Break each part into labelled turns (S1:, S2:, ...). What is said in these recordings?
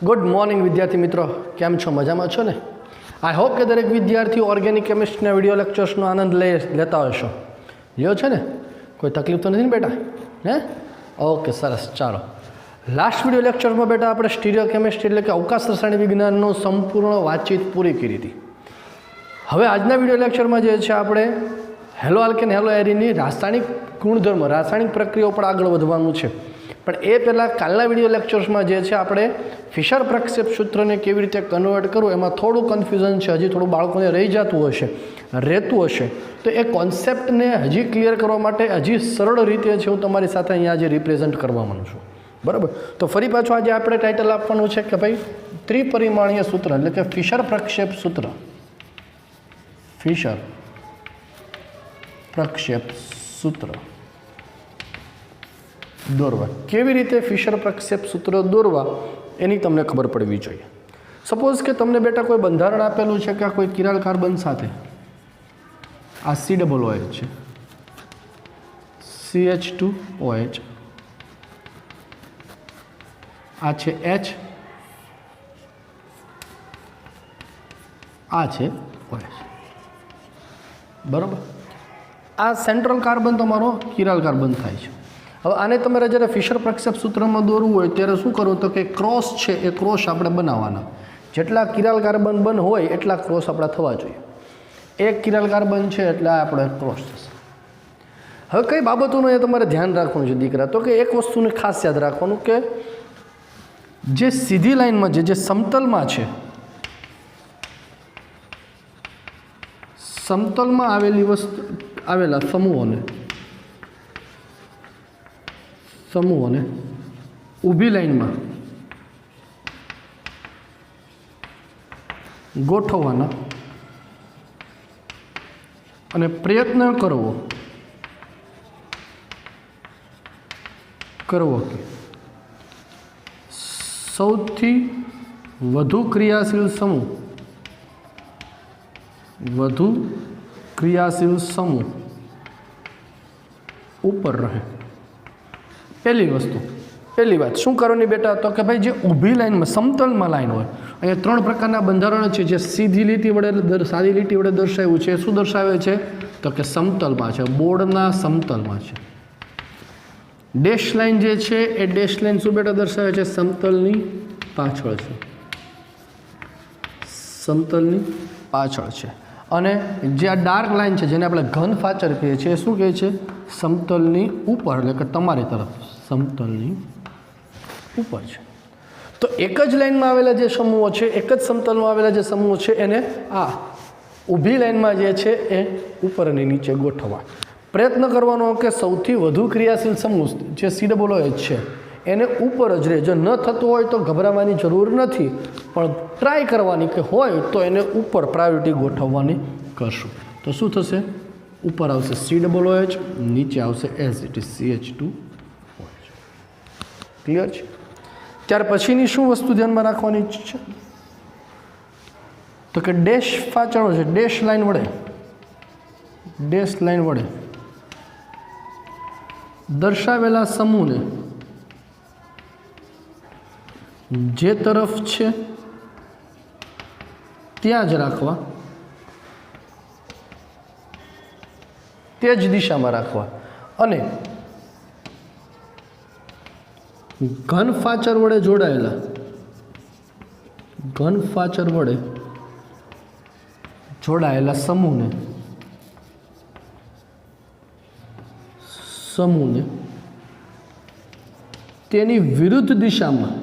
S1: Good morning विद्यार्थी मित्रों, केम छो? मजामां छो ने? आई होप के दरेक विद्यार्थी ऑर्गेनिक केमिस्ट्री विडियो लेक्चर्सनो आनंद लेता हशो। ल्यो छे ने? कोई तकलीफ तो नहीं बेटा? हे ओके, सरस। चलो, लास्ट विडियो लेक्चर में बेटा आपणे स्टीरियो केमिस्ट्री એટલે કે અવકાશ રસાયણ વિજ્ઞાનનો સંપૂર્ણ વાતચીત પૂરી કરી હતી। હવે આજના વિડિયો લેક્ચરમાં જે છે આપણે હેલો આલ્કેન હેલો એરીની રાસાયણિક ગુણધર્મ રાસાયણિક પ્રક્રિયાઓ પર આગળ વધવાનું છે। પણ એ પહેલાં કાલના વિડિયો લેક્ચર્સમાં જે છે આપણે ફિશર પ્રક્ષેપ સૂત્રને કેવી રીતે કન્વર્ટ કરવું એમાં થોડું કન્ફ્યુઝન છે, હજી થોડું બાળકોને રહી જતું હશે, રહેતું હશે। તો એ કોન્સેપ્ટને હજી ક્લિયર કરવા માટે હજી સરળ રીતે છે હું તમારી સાથે અહીંયા આજે રિપ્રેઝેન્ટ કરવા માંગુ છું, બરાબર? તો ફરી પાછું આજે આપણે ટાઇટલ આપવાનું છે કે ભાઈ ત્રિપરિમાણીય સૂત્ર એટલે કે ફિશર પ્રક્ષેપ સૂત્ર, ફિશર પ્રક્ષેપ સૂત્ર દોરવા। કેવી રીતે ફિશર પ્રક્ષેપ સૂત્ર દોરવા એની તમને ખબર પડવી જોઈએ। સપોઝ કે તમને બેટા કોઈ બંધારણ આપેલું છે કે આ કોઈ કિરાલ કાર્બન સાથે આ COOH છે, CH2OH, આ છે H, આ છે OH, બરાબર? આ સેન્ટ્રલ કાર્બન તમારો કિરાલ કાર્બન થાય છે। હવે આને તમારે જ્યારે ફિશર પ્રક્ષેપ સૂત્રમાં દોરવું હોય ત્યારે શું કરવું? તો કે ક્રોસ છે એ ક્રોસ આપણે બનાવવાના। જેટલા કિરાલ કાર્બન બન હોય એટલા ક્રોસ આપણા થવા જોઈએ। એક કિરાલ કાર્બન છે એટલે આ આપણે ક્રોસ થશે। હવે કઈ બાબતોનું એ તમારે ધ્યાન રાખવાનું છે દીકરા? તો કે એક વસ્તુને ખાસ યાદ રાખવાનું કે જે સીધી લાઈનમાં જે સમતલમાં છે, સમતલમાં આવેલા સમૂહોને ઊભી લાઈનમાં ગોઠવવાના અને પ્રયત્ન કરવો કે સૌથી વધુ ક્રિયાશીલ સમૂહ ઉપર રહે। પહેલી વાત શું કરવાની બેટા? તો કે ભાઈ જે ઊભી લાઈનમાં સમતલમાં લાઈન હોય, અહીંયા ત્રણ પ્રકારના બંધારણ છે જે સીધી લીટી વડે સાદી લીટી વડે દર્શાવ્યું છે। શું દર્શાવે છે? તો કે સમતલમાં છે, બોર્ડના સમતલમાં છે। ડેશ લાઈન જે છે એ ડેશ લાઈન શું બેટા દર્શાવે છે? સમતલની પાછળ છે, સમતલની પાછળ છે। અને જે આ ડાર્ક લાઈન છે જેને આપણે ઘન ફાચર કહીએ છીએ એ શું કહે છે? સમતલની ઉપર, એટલે કે તમારી તરફ સમતલની ઉપર છે। તો એક જ લાઈનમાં આવેલા જે સમૂહો છે, એક જ સમતલમાં આવેલા જે સમૂહો છે એને આ ઊભી લાઈનમાં જે છે એ ઉપર અને નીચે ગોઠવવા। પ્રયત્ન કરવાનો કે સૌથી વધુ ક્રિયાશીલ સમૂહ જે COOH છે એને ઉપર જ રહે। જો ન થતું હોય તો ગભરાવાની જરૂર નથી, પણ ટ્રાય કરવાની કે હોય તો એને ઉપર પ્રાયોરિટી ગોઠવવાની કરશું। તો શું થશે? ઉપર આવશે COOH, નીચે આવશે as it is CH2OH। Clear છે? ત્યાર પછીની શું વસ્તુ ધ્યાનમાં રાખવાની છે? તો કે ડેશ ફાચર છે, ડેશ લાઈન વડે દર્શાવેલા સમૂહને જે તરફ છે ત્યાં જ રાખવા, તે જ દિશામાં રાખવા અને ઘન ફાચર વડે જોડાયેલા સમૂહને તેની વિરુદ્ધ દિશામાં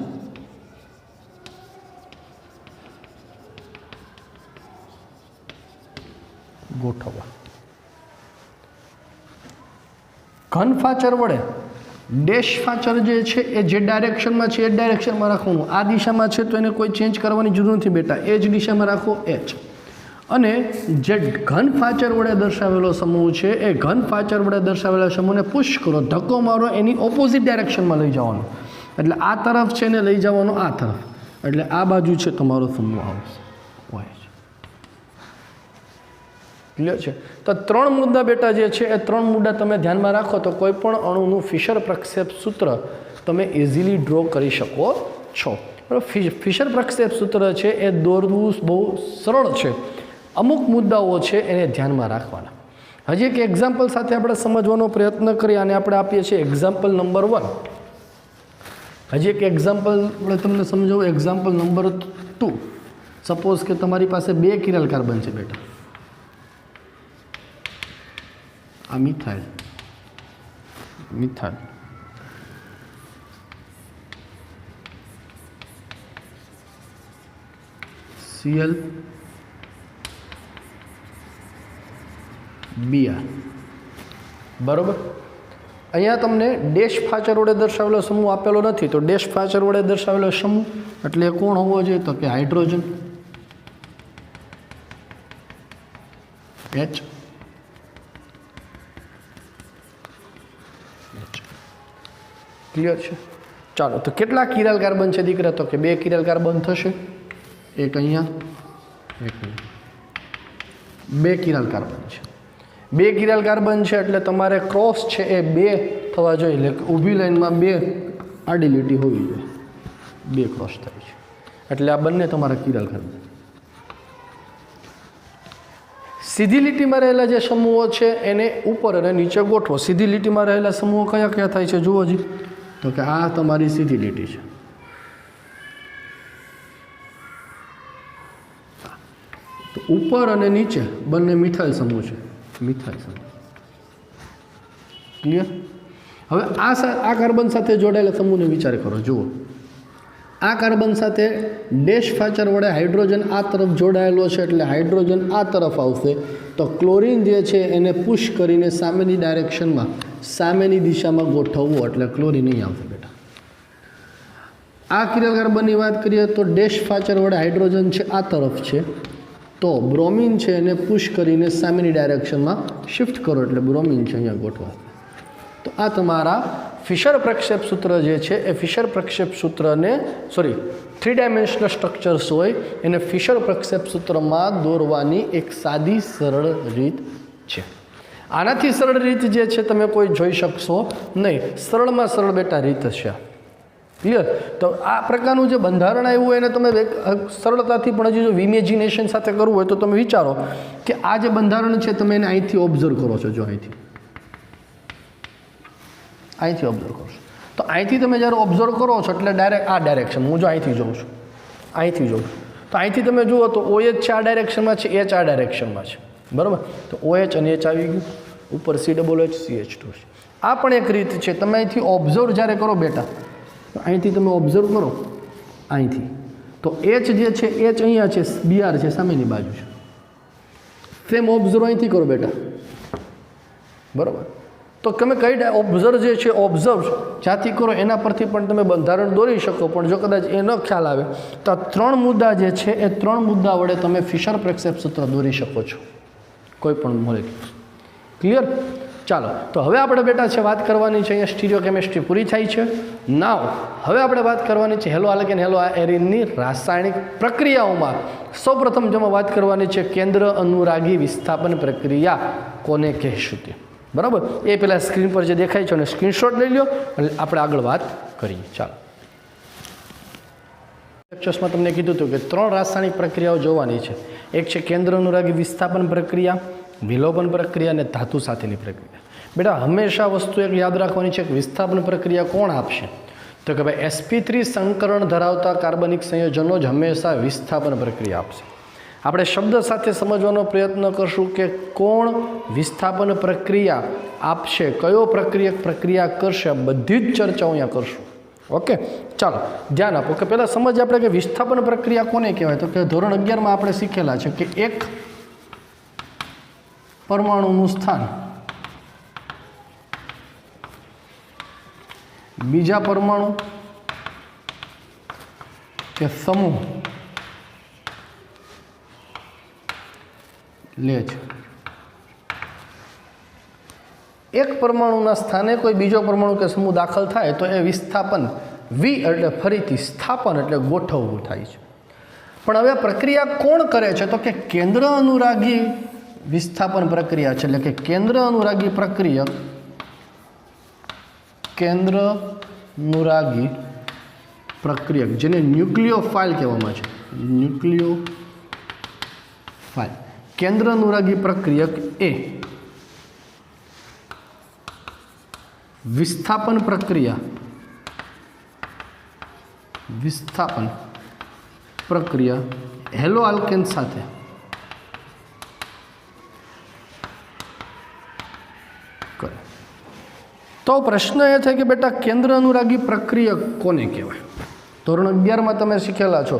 S1: ગોઠવવા। ઘન ફાચર વડે ડેશ ફાચર જે છે એ જે ડાયરેક્શનમાં છે એ ડાયરેક્શનમાં રાખવાનું। આ દિશામાં છે તો એને કોઈ ચેન્જ કરવાની જરૂર નથી બેટા, એ જ દિશામાં રાખો H। અને જે ઘન ફાચર વડે દર્શાવેલો સમૂહ છે એ ઘન ફાચર વડે દર્શાવેલા સમૂહને પુશ કરો, ધક્કો મારો, એની ઓપોઝિટ ડાયરેક્શનમાં લઈ જવાનો। એટલે આ તરફ છે એને લઈ જવાનો આ તરફ, એટલે આ બાજુ છે તમારો સમૂહ આવશે। ક્લિયર છે? તો ત્રણ મુદ્દા બેટા જે છે એ ત્રણ મુદ્દા તમે ધ્યાનમાં રાખો તો કોઈ પણ અણુનું ફિશર પ્રક્ષેપ સૂત્ર તમે ઇઝીલી ડ્રો કરી શકો છો। ફિશર પ્રક્ષેપ સૂત્ર છે એ દોરવું બહુ સરળ છે, અમુક મુદ્દાઓ છે એને ધ્યાનમાં રાખવાના. હજી એક એક્ઝામ્પલ સાથે આપણે સમજવાનો પ્રયત્ન કરીએ અને આપણે આપીએ છીએ એક્ઝામ્પલ નંબર 1. હજી એક એક્ઝામ્પલ આપણે તમને સમજાવું. Example number 2. સપોઝ કે તમારી પાસે 2 કિરલ કાર્બન છે બેટા. આ મિથાઇલ Cl Br બરોબર. અહીંયા તમને ડેશ ફાચર વડે દર્શાવેલો સમૂહ આપેલો નથી, તો ડેશ ફાચર વડે દર્શાવેલો સમૂહ એટલે કોણ હોવો જોઈએ? તો કે હાઇડ્રોજન H. ક્લિયર છે? ચાલો, તો કેટલા કિરાલ કાર્બન છે દીકરા? તો કે 2 કિરાલ કાર્બન થશે. એક અહીંયા, એક અહીંયા. 2 કિરાલ કાર્બન છે. 2 કિરાલ કાર્બન છે એટલે તમારે ક્રોસ છે એ 2 થવા જોઈએ, એટલે ઊભી લાઈનમાં 2 આડી લીટી હોવી જોઈએ. 2 ક્રોસ થાય છે એટલે આ બંને તમારા કિરાલ કાર્બન. સીધી લીટીમાં રહેલા જે સમૂહો છે એને ઉપર અને નીચે ગોઠવો. સીધી લીટીમાં રહેલા સમૂહો કયા કયા થાય છે જુઓ જી. તો કે આ તમારી સીધી લીટી છે. તો ઉપર અને નીચે બંને મિથાઇલ સમૂહ છે. મિથાઇલ સમૂહ ક્લિયર. હવે આ કાર્બન સાથે જોડાયેલા સમૂહને વિચાર કરો. જુઓ, આ કાર્બન સાથે ડેશ ફાચર વડે હાઇડ્રોજન આ તરફ જોડાયેલો છે એટલે હાઇડ્રોજન આ તરફ આવશે. તો ક્લોરીન જે છે એને પુશ કરીને સામેની ડાયરેક્શનમાં, સામેની દિશામાં ગોઠવવું એટલે ક્લોરીન નહીં આવશે બેટા. આ કિરલ કાર્બનની વાત કરીએ તો ડેશ ફાચર વડે હાઇડ્રોજન છે આ તરફ છે, તો બ્રોમિન છે એને પુશ કરીને સામેની ડાયરેક્શનમાં શિફ્ટ કરો એટલે બ્રોમિન છે અહીંયા ગોઠવા. તો આ તમારા ફિશર પ્રક્ષેપ સૂત્ર જે છે એ ફિશર પ્રક્ષેપ સૂત્રને 3 ડાયમેન્શનલ સ્ટ્રક્ચર્સ હોય એને ફિશર પ્રક્ષેપ સૂત્રમાં દોરવાની એક સાદી સરળ રીત છે. આનાથી સરળ રીત જે છે તમે કોઈ જોઈ શકશો નહીં. સરળમાં સરળ બેટા રીત છે. ક્લિયર. તો આ પ્રકારનું જે બંધારણ આવ્યું હોય એને તમે સરળતાથી પણ હજી જો ઇમેજિનેશન સાથે કરવું હોય તો તમે વિચારો કે આ જે બંધારણ છે તમે એને અહીંથી ઓબ્ઝર્વ કરો છો. જો અહીંથી ઓબ્ઝર્વ કરો છો તો અહીંથી તમે જ્યારે ઓબ્ઝર્વ કરો છો એટલે ડાયરેક્ટ આ ડાયરેક્શન, હું જો અહીંથી જોઉં છું, અહીંથી જોઉં છું, તો અહીંથી તમે જુઓ તો OH છે આ ડાયરેક્શનમાં છે, H આ ડાયરેક્શનમાં છે. બરાબર. તો OH અને H આવી ગયું, ઉપર COOH છે. આ પણ એક રીત છે. તમે અહીંથી ઓબ્ઝર્વ જ્યારે કરો બેટા, તો અહીંથી તમે ઓબ્ઝર્વ કરો અહીંથી, તો H જે છે H અહીંયા છે, Br છે સામેની બાજુ છે. સેમ ઓબ્ઝર્વ અહીંથી કરો બેટા. બરાબર. તો તમે કઈ ઓબ્ઝર્વ જે છે ઓબ્ઝર્વ જ્યાંથી કરો એના પરથી પણ તમે બંધારણ દોરી શકો. પણ જો કદાચ એ ન ખ્યાલ આવે તો આ 3 મુદ્દા જે છે એ 3 મુદ્દા વડે તમે ફિશર પ્રક્ષેપ સૂત્ર દોરી શકો છો કોઈ પણ મોલેક્યુલ. ક્લિયર. ચાલો, તો હવે આપણે બેટા છે વાત કરવાની છે, અહીંયા સ્ટીરિયોકેમિસ્ટ્રી પૂરી થાય છે. નાવ હવે આપણે વાત કરવાની છે હેલો આલ્કેન હેલો એરિનની રાસાયણિક પ્રક્રિયાઓમાં. સૌપ્રથમ જેમાં વાત કરવાની છે કેન્દ્ર અનુરાગી વિસ્થાપન પ્રક્રિયા કોને કહેશું તે. બરાબર. એ પહેલાં સ્ક્રીન પર જે દેખાય છે અને સ્ક્રીનશોટ લઈ લો અને આપણે આગળ વાત કરીએ. ચાલો, લેક્ચર્સમાં તમને કીધું હતું કે 3 રાસાયણિક પ્રક્રિયાઓ જોવાની છે. એક છે કેન્દ્ર અનુરાગી વિસ્થાપન પ્રક્રિયા, વિલોપન પ્રક્રિયા અને ધાતુ સાથેની પ્રક્રિયા. બેટા હંમેશા વસ્તુ એક યાદ રાખવાની છે કે વિસ્થાપન પ્રક્રિયા કોણ આપશે? તો કે ભાઈ sp3 સંકરણ ધરાવતા કાર્બનિક સંયોજનો જ હંમેશા વિસ્થાપન પ્રક્રિયા આપશે. આપણે શબ્દ સાથે સમજવાનો પ્રયત્ન કરશું કે કોણ વિસ્થાપન પ્રક્રિયા આપશે, કયો પ્રક્રિયા કરશે, બધી જ ચર્ચાઓ અહીંયા કરશું. ઓકે. ચાલો ધ્યાન આપો કે પહેલાં સમજ આપણે કે વિસ્થાપન પ્રક્રિયા કોને કહેવાય. તો કે ધોરણ 11માં આપણે શીખેલા છે કે એક પરમાણુનું સ્થાન બીજા પરમાણુ કે સમૂહ લે છે. એક પરમાણુના સ્થાને કોઈ બીજો પરમાણુ કે સમૂહ દાખલ થાય તો એ વિસ્થાપન, વિ એટલે ફરીથી, સ્થાપન એટલે ગોઠવવું થાય છે. પણ હવે પ્રક્રિયા કોણ કરે છે? તો કે કેન્દ્ર અનુરાગી વિસ્થાપન પ્રક્રિયા છે. એટલે કે કેન્દ્ર અનુરાગી પ્રક્રિયા, કેન્દ્ર અનુરાગી પ્રક્રિયક, જેને ન્યુક્લિયોફાઇલ કહેવામાં છે. ન્યુક્લિયોફાઇલ કેન્દ્ર અનુરાગી પ્રક્રિયક એ વિસ્થાપન પ્રક્રિયા હેલો આલ્કેન સાથે કરે. તો પ્રશ્ન એ છે કે બેટા કેન્દ્ર અનુરાગી પ્રક્રિયક કોને કહેવાય? ધોરણ 11માં તમે શીખેલા છો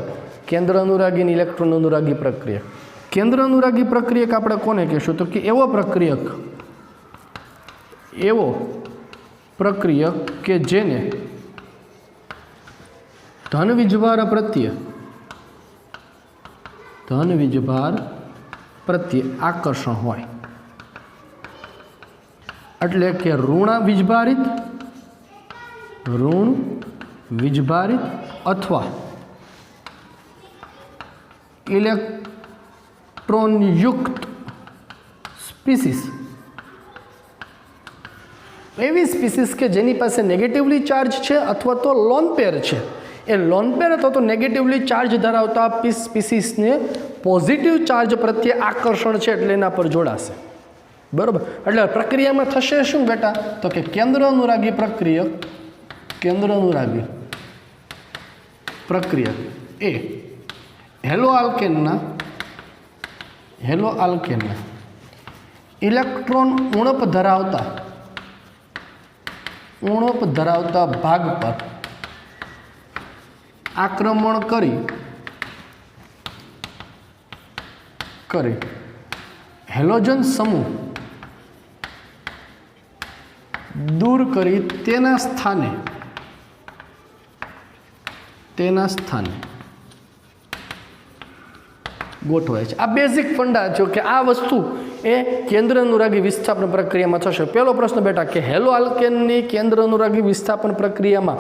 S1: કેન્દ્ર અનુરાગી અને ઇલેક્ટ્રોન અનુરાગી પ્રક્રિયક. કેન્દ્ર અનુરાગી પ્રક્રિયક આપણે કોને કહેશું? તો કે એવો પ્રક્રિયક કે જેને ધન વીજભાર પ્રત્યે આકર્ષણ હોય. એટલે કે ઋણ વીજભારિત અથવા ઇલેક્ટ્રોનયુક્ત સ્પીસીસ, એવી સ્પીસીસ કે જેની પાસે નેગેટિવલી ચાર્જ છે અથવા તો લોન પેર છે. એ લોન પેર અથવા તો નેગેટિવલી ચાર્જ ધરાવતા સ્પીસીસને પોઝિટિવ ચાર્જ પ્રત્યે આકર્ષણ છે એટલે એના પર જોડાશે. બરાબર? એટલે પ્રક્રિયામાં થશે શું બેટા? તો કે કેન્દ્ર અનુરાગી પ્રક્રિયક એ હેલો આલ્કેનના ઇલેક્ટ્રોન ઉણપ ધરાવતા ભાગ પર આક્રમણ કરી હેલોજન સમૂહ દૂર કરી તેના સ્થાને ગોઠવાય છે. આ બેઝિક ફંડા છો કે આ વસ્તુ એ કેન્દ્ર અનુરાગી વિસ્થાપન પ્રક્રિયામાં થશે. પહેલો પ્રશ્ન બેટા કે હેલો આલ્કેનની કેન્દ્ર અનુરાગી વિસ્થાપન પ્રક્રિયામાં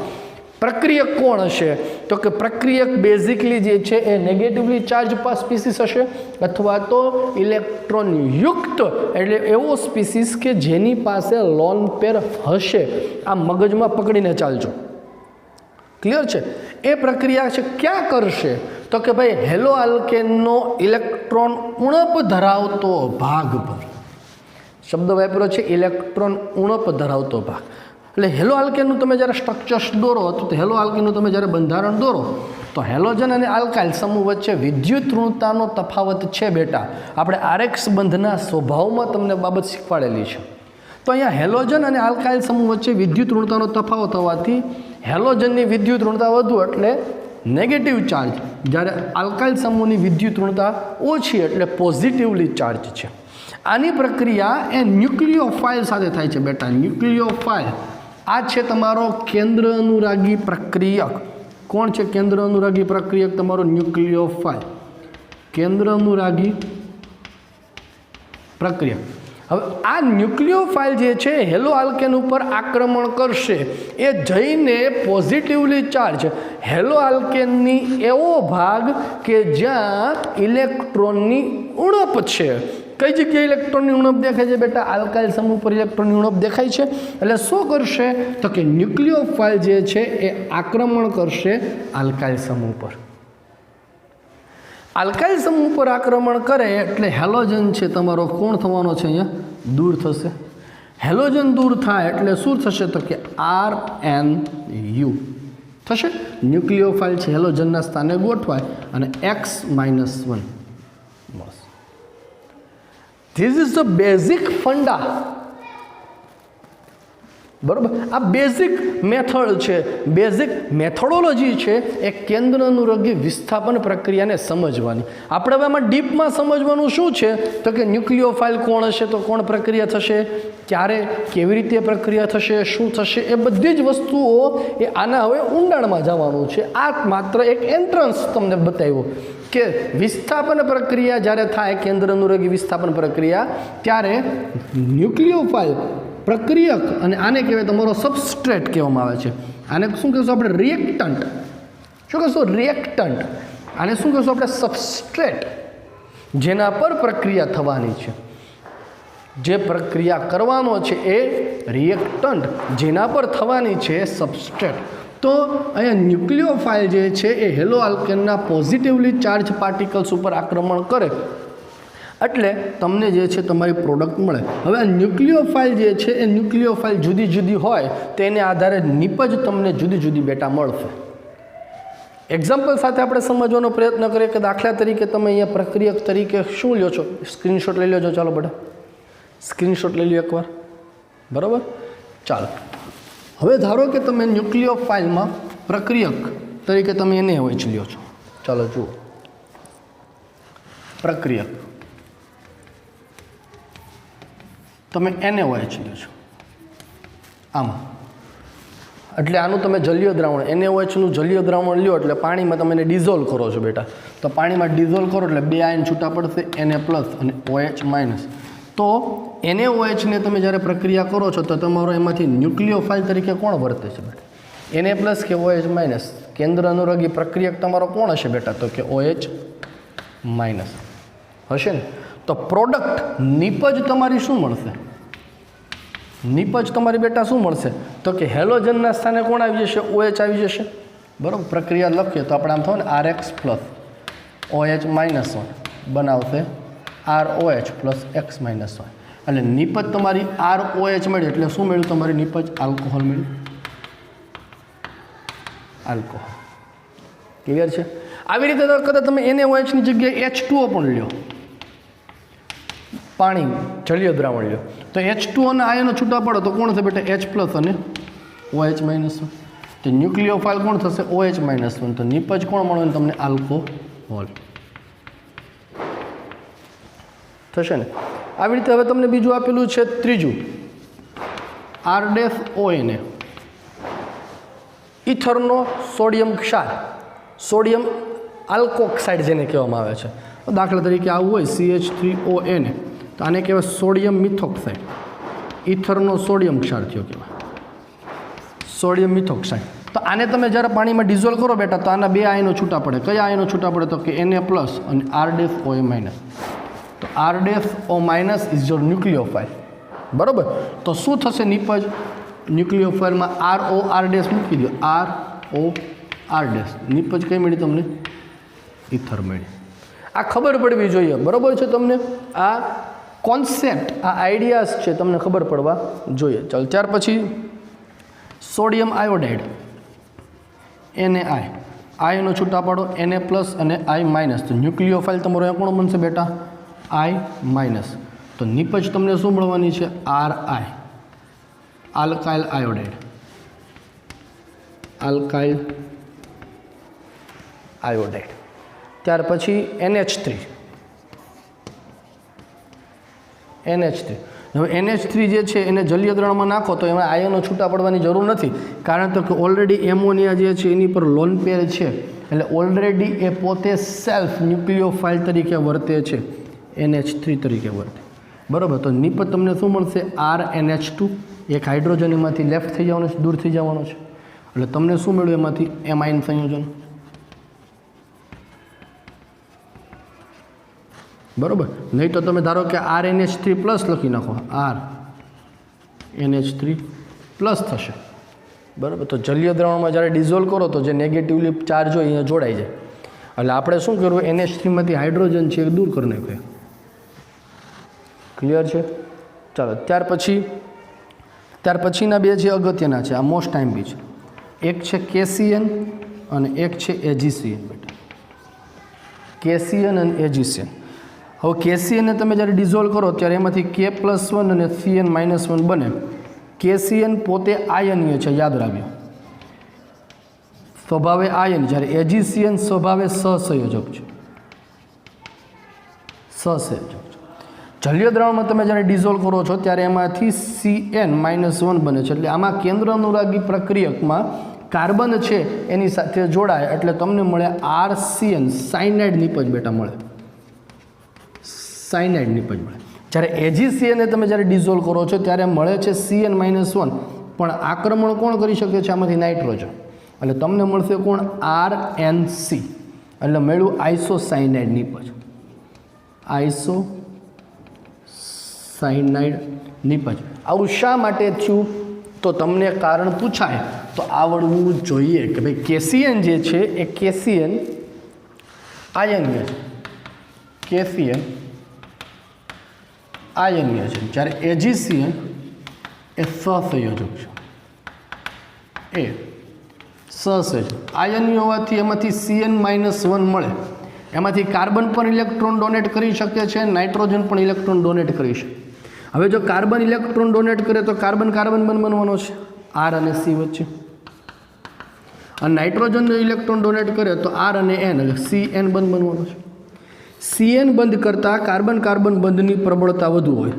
S1: પ્રક્રિયક કોણ હશે? તો કે પ્રક્રિયક બેઝિકલી જે છે એ નેગેટિવલી ચાર્જ સ્પીસીસ હશે અથવા તો ઇલેક્ટ્રોન યુક્ત એટલે એવો સ્પીસીસ કે જેની પાસે લોન પેર હશે. આ મગજમાં પકડીને ચાલજો. ક્લિયર છે? એ પ્રક્રિયા છે ક્યાં કરશે? તો કે ભાઈ હેલો આલ્કેનનો ઇલેક્ટ્રોન ઉણપ ધરાવતો ભાગ પર. શબ્દ વાપર્યો છે ઇલેક્ટ્રોન ઉણપ ધરાવતો ભાગ. એટલે હેલો આલ્કેનનું તમે જ્યારે સ્ટ્રક્ચર્સ દોરો તો હેલો આલ્કેનનું તમે જ્યારે બંધારણ દોરો તો હેલોજન અને આલ્કાઇલ સમૂહ વચ્ચે વિદ્યુત ઋણતાનો તફાવત છે બેટા. આપણે આરએક્સ બંધના સ્વભાવમાં તમને બાબત શીખવાડેલી છે. તો અહીંયા હેલોજન અને આલ્કાઇલ સમૂહ વચ્ચે વિદ્યુત ઋણતાનો તફાવત હોવાથી હેલોજનની વિદ્યુત ઋણતા વધુ એટલે નેગેટિવ ચાર્જ, જ્યારે આલ્કાઇલ સમૂહની વિદ્યુત ઋણતા ઓછી એટલે પોઝિટિવલી ચાર્જ છે. આની પ્રક્રિયા એ ન્યુક્લિયોફાઇલ સાથે થાય છે બેટા. ન્યુક્લિયોફાઇલ આ છે તમારો કેન્દ્ર અનુરાગી પ્રક્રિયક. કોણ છે કેન્દ્ર અનુરાગી પ્રક્રિયક? તમારો ન્યુક્લિયોફાઇલ કેન્દ્ર અનુરાગી પ્રક્રિયક. હવે આ ન્યુક્લિયોફાઇલ જે છે હેલો આલ્કેન ઉપર આક્રમણ કરશે. એ જઈને પોઝિટિવલી ચાર્જ હેલો આલ્કેનની એવો ભાગ કે જ્યાં ઇલેક્ટ્રોનની ઉણપ છે. કઈ જગ્યાએ ઇલેક્ટ્રોનની ઉણપ દેખાય છે બેટા? આલ્કાઇલ સમૂહ પર ઇલેક્ટ્રોનની ઉણપ દેખાય છે. એટલે શું કરશે? તો કે ન્યુક્લિયોફાઇલ જે છે એ આક્રમણ કરશે આલ્કાઇલ સમૂહ પર. આલ્કાઇલ સમૂહ પર આક્રમણ કરે એટલે હેલોજન છે તમારો કોણ થવાનો છે? અહીંયા દૂર થશે. હેલોજન દૂર થાય એટલે શું થશે? તો કે RNU થશે. ન્યુક્લિયોફાઇલ છે હેલોજનના સ્થાને ગોઠવાય અને X-1 મળશે. This is the basic funda. બરાબર? આ બેઝિક મેથડ છે, બેઝિક મેથોડોલોજી છે એ કેન્દ્ર અનુરાગી વિસ્થાપન પ્રક્રિયાને સમજવાની. આપણે હવે આમાં ડીપમાં સમજવાનું શું છે? તો કે ન્યુક્લિયોફાઇલ કોણ હશે, તો કોણ પ્રક્રિયા થશે, ક્યારે, કેવી રીતે પ્રક્રિયા થશે, શું થશે, એ બધી જ વસ્તુઓ એ આના હવે ઊંડાણમાં જવાનું છે. આ માત્ર એક એન્ટ્રન્સ તમને બતાવ્યો કે વિસ્થાપન પ્રક્રિયા જ્યારે થાય, કેન્દ્ર અનુરાગી વિસ્થાપન પ્રક્રિયા, ત્યારે ન્યુક્લિયોફાઇલ પ્રક્રિયક અને આને કહેવાય તમારો સબસ્ટ્રેટ કહેવામાં આવે છે. આને શું કહેશું આપણે? રિએક્ટન્ટ. શું કહેશું? રિએક્ટન્ટ. આને શું કહેશું આપણે? સબસ્ટ્રેટ. જેના પર પ્રક્રિયા થવાની છે, જે પ્રક્રિયા કરવાનો છે એ રિએક્ટન્ટ, જેના પર થવાની છે સબસ્ટ્રેટ. તો અહીંયા ન્યુક્લિયોફાઇલ જે છે એ હેલો આલ્કેનના પોઝિટિવલી ચાર્જ પાર્ટિકલ્સ ઉપર આક્રમણ કરે એટલે તમને જે છે તમારી પ્રોડક્ટ મળે. હવે આ ન્યુક્લિયોફાઇલ જે છે એ ન્યુક્લિયોફાઇલ જુદી જુદી હોય તેને આધારે નિપજ તમને જુદી જુદી બેટા મળશે. એક્ઝામ્પલ સાથે આપણે સમજવાનો પ્રયત્ન કરીએ કે દાખલા તરીકે તમે અહીંયા પ્રક્રિયક તરીકે શું લ્યો છો, સ્ક્રીનશોટ લઈ લેજો. ચાલો બેટા સ્ક્રીનશોટ લઈ લો એકવાર, બરાબર. ચાલો હવે ધારો કે તમે ન્યુક્લિયોફાઇલમાં પ્રક્રિયક તરીકે તમે એને NaOH લ્યો છો. ચાલો જુઓ, પ્રક્રિયક તમે NaOH લ્યો છો આમાં, એટલે આનું તમે જલીય દ્રાવણ NaOHનું જલીય દ્રાવણ લ્યો એટલે પાણીમાં તમે એને ડિઝોલ્વ કરો છો બેટા. તો પાણીમાં ડિઝોલ્વ કરો એટલે 2 આયન છૂટા પડશે, Na+ અને OH-. તો NaOHને તમે જ્યારે પ્રક્રિયા કરો છો તો તમારો એમાંથી ન્યુક્લિયોફાઇલ તરીકે કોણ વર્તે છે બેટા? Na+ કે OH-? કેન્દ્ર અનુરાગી પ્રક્રિયક તમારો કોણ હશે બેટા? તો કે OH- હશે ને. તો પ્રોડક્ટ નિપજ તમારી શું મળશે? નિપજ તમારી બેટા શું મળશે? તો કે હેલોજનના સ્થાને કોણ આવી જશે? OH આવી જશે, બરાબર. પ્રક્રિયા લખીએ તો આપણે આમ થાય ને RX + OH-1 બનાવશે ROH + X-1. એટલે નિપજ તમારી ROH મળી એટલે શું મળ્યું? તમારી નિપજ આલ્કોહોલ મળ્યું, આલ્કોહોલ. ક્લિયર છે? આવી રીતે કદાચ તમે NaOHની જગ્યાએ H2O પણ લ્યો, પાણી જલીય દ્રાવણ લ્યો, તો H2O ના આયનો છૂટા પડો તો કોણ થશે બેટા? H+ અને OH-. તો ન્યુક્લિયોફાઇલ કોણ થશે? OH-. તો નિપજ કોણ મળે તમને? આલ્કોહોલ થશે ને. આવી રીતે હવે તમને બીજું આપેલું છે ત્રીજું, R-ONA, ઇથરનો સોડિયમ ક્ષાર, સોડિયમ આલ્કોક્સાઇડ જેને કહેવામાં આવે છે. દાખલા તરીકે આવું હોય CH3ONA તો આને કહેવાય સોડિયમ મિથોક્સાઇડ. ઇથરનો સોડિયમ ક્ષાર થયો કહેવાય, સોડિયમ મિથોક્સાઇડ. તો આને તમે જ્યારે પાણીમાં ડિઝોલ્વ કરો બેટા તો આના 2 આયનો છૂટા પડે. કયા આયનો છૂટા પડે? તો કે Na+ અને R-OA-. તો R-O- ઇઝ યોર ન્યુક્લિયોફાઇલ, બરાબર. તો શું થશે નિપજ? ન્યુક્લિયોફાઇલમાં ROR- મૂકી દો, ROR-. નિપજ કઈ મળી તમને? ઇથર મળી. આ ખબર પડવી જોઈએ, બરાબર છે તમને. આ કોન્સેપ્ટ, આ આઈડિયાઝ છે તમને ખબર પડવા જોઈએ. ચાલો ત્યાર પછી સોડિયમ આયોડાઇડ NaI, આયનો છૂટા પાડો Na+ અને I-. તો ન્યુક્લિયોફાઇલ તમારો અહીંયા કોણ બનશે બેટા? I-. તો નિપજ તમને શું મળવાની છે? Ri, alkyl iodide, alkyl iodide. ત્યાર પછી NH3, હવે NH3 જે છે એને જલીય દ્રાવણમાં નાખો તો એમાં આયનો છૂટા પડવાની જરૂર નથી, કારણ તો કે ઓલરેડી એમોનિયા જે છે એની પર લોન પેર છે, એટલે ઓલરેડી એ પોતે સેલ્ફ ન્યુક્લિયોફાઇલ તરીકે વર્તે છે, NH3 તરીકે વર્તે, બરાબર. તો નિપજ તમને શું મળશે? RNH2, એક હાઇડ્રોજન એમાંથી લેફ્ટ થઈ જવાનો છે, દૂર થઈ જવાનો છે, એટલે તમને શું મળ્યું એમાંથી? એમાઇન સંયોજન, બરાબર. નહીં તો તમે ધારો કે RNH3+ લખી નાખો, RNH3+ થશે, બરાબર. તો જલીય દ્રાવણમાં જ્યારે ડિઝોલ્વ કરો તો જે નેગેટિવલી ચાર્જ હોય અહીંયા જોડાઈ જાય, એટલે આપણે શું કરવું? NH3માંથી હાઇડ્રોજન છે એ દૂર કરી નાખીએ. ક્લિયર છે? ચાલો ત્યાર પછીના 2 જે અગત્યના છે, આ મોસ્ટ ટાઈમ બી છે. એક છે KCN અને એક છે AgCN બેટા. KCN અને AgCN. હવે KCNને તમે જ્યારે ડિઝોલ્વ કરો ત્યારે એમાંથી K+1 અને Cn-1 બને. KCN પોતે આયનીય છે, યાદ રાખ્યો, સ્વભાવે આયન, જ્યારે AgCN સ્વભાવે સહસંયોજક છે, સહસંયોજક છે. જલીય દ્રાવણમાં તમે જ્યારે ડિઝોલ્વ કરો છો ત્યારે એમાંથી Cn-1 બને છે, એટલે આમાં કેન્દ્ર અનુરાગી પ્રક્રિયકમાં કાર્બન છે એની સાથે જોડાય એટલે તમને મળે RCN, સાયનાઇડ નિપજ બેટા મળે, સાયનાઇડ નિપજ મળે. જ્યારે AgCN તમે જ્યારે ડિઝોલ્વ કરો છો ત્યારે મળે છે Cn-1, પણ આક્રમણ કોણ કરી શકે છે આમાંથી? નાઇટ્રોજન, એટલે તમને મળશે કોણ? RNC, એટલે મળ્યું આઇસોસાયનાઇડ નિપજ, આઇસોસાયનાઇડ નિપજ. આવું શા માટે થયું? તો તમને કારણ પૂછાય તો આવડવું જોઈએ કે ભાઈ કેસીએન જે છે એ કેસીએન આયનીય છે, કેસીએન આયનીય છે, જ્યારે એજીસીએન એ સહસંયોજક છે, એ સહસંયોજક આયનીય હોવાથી એમાંથી CN-1 મળે, એમાંથી કાર્બન પણ ઇલેક્ટ્રોન ડોનેટ કરી શકે છે, નાઇટ્રોજન પણ ઇલેક્ટ્રોન ડોનેટ કરી શકે. હવે જો કાર્બન ઇલેક્ટ્રોન ડોનેટ કરે તો કાર્બન કાર્બન બંધ બનવાનો છે R અને C વચ્ચે, અને નાઇટ્રોજન ઇલેક્ટ્રોન ડોનેટ કરે તો R અને N એટલે CN બંધ બનવાનો છે. CN બંધ કરતાં કાર્બન કાર્બન બંધની પ્રબળતા વધુ હોય,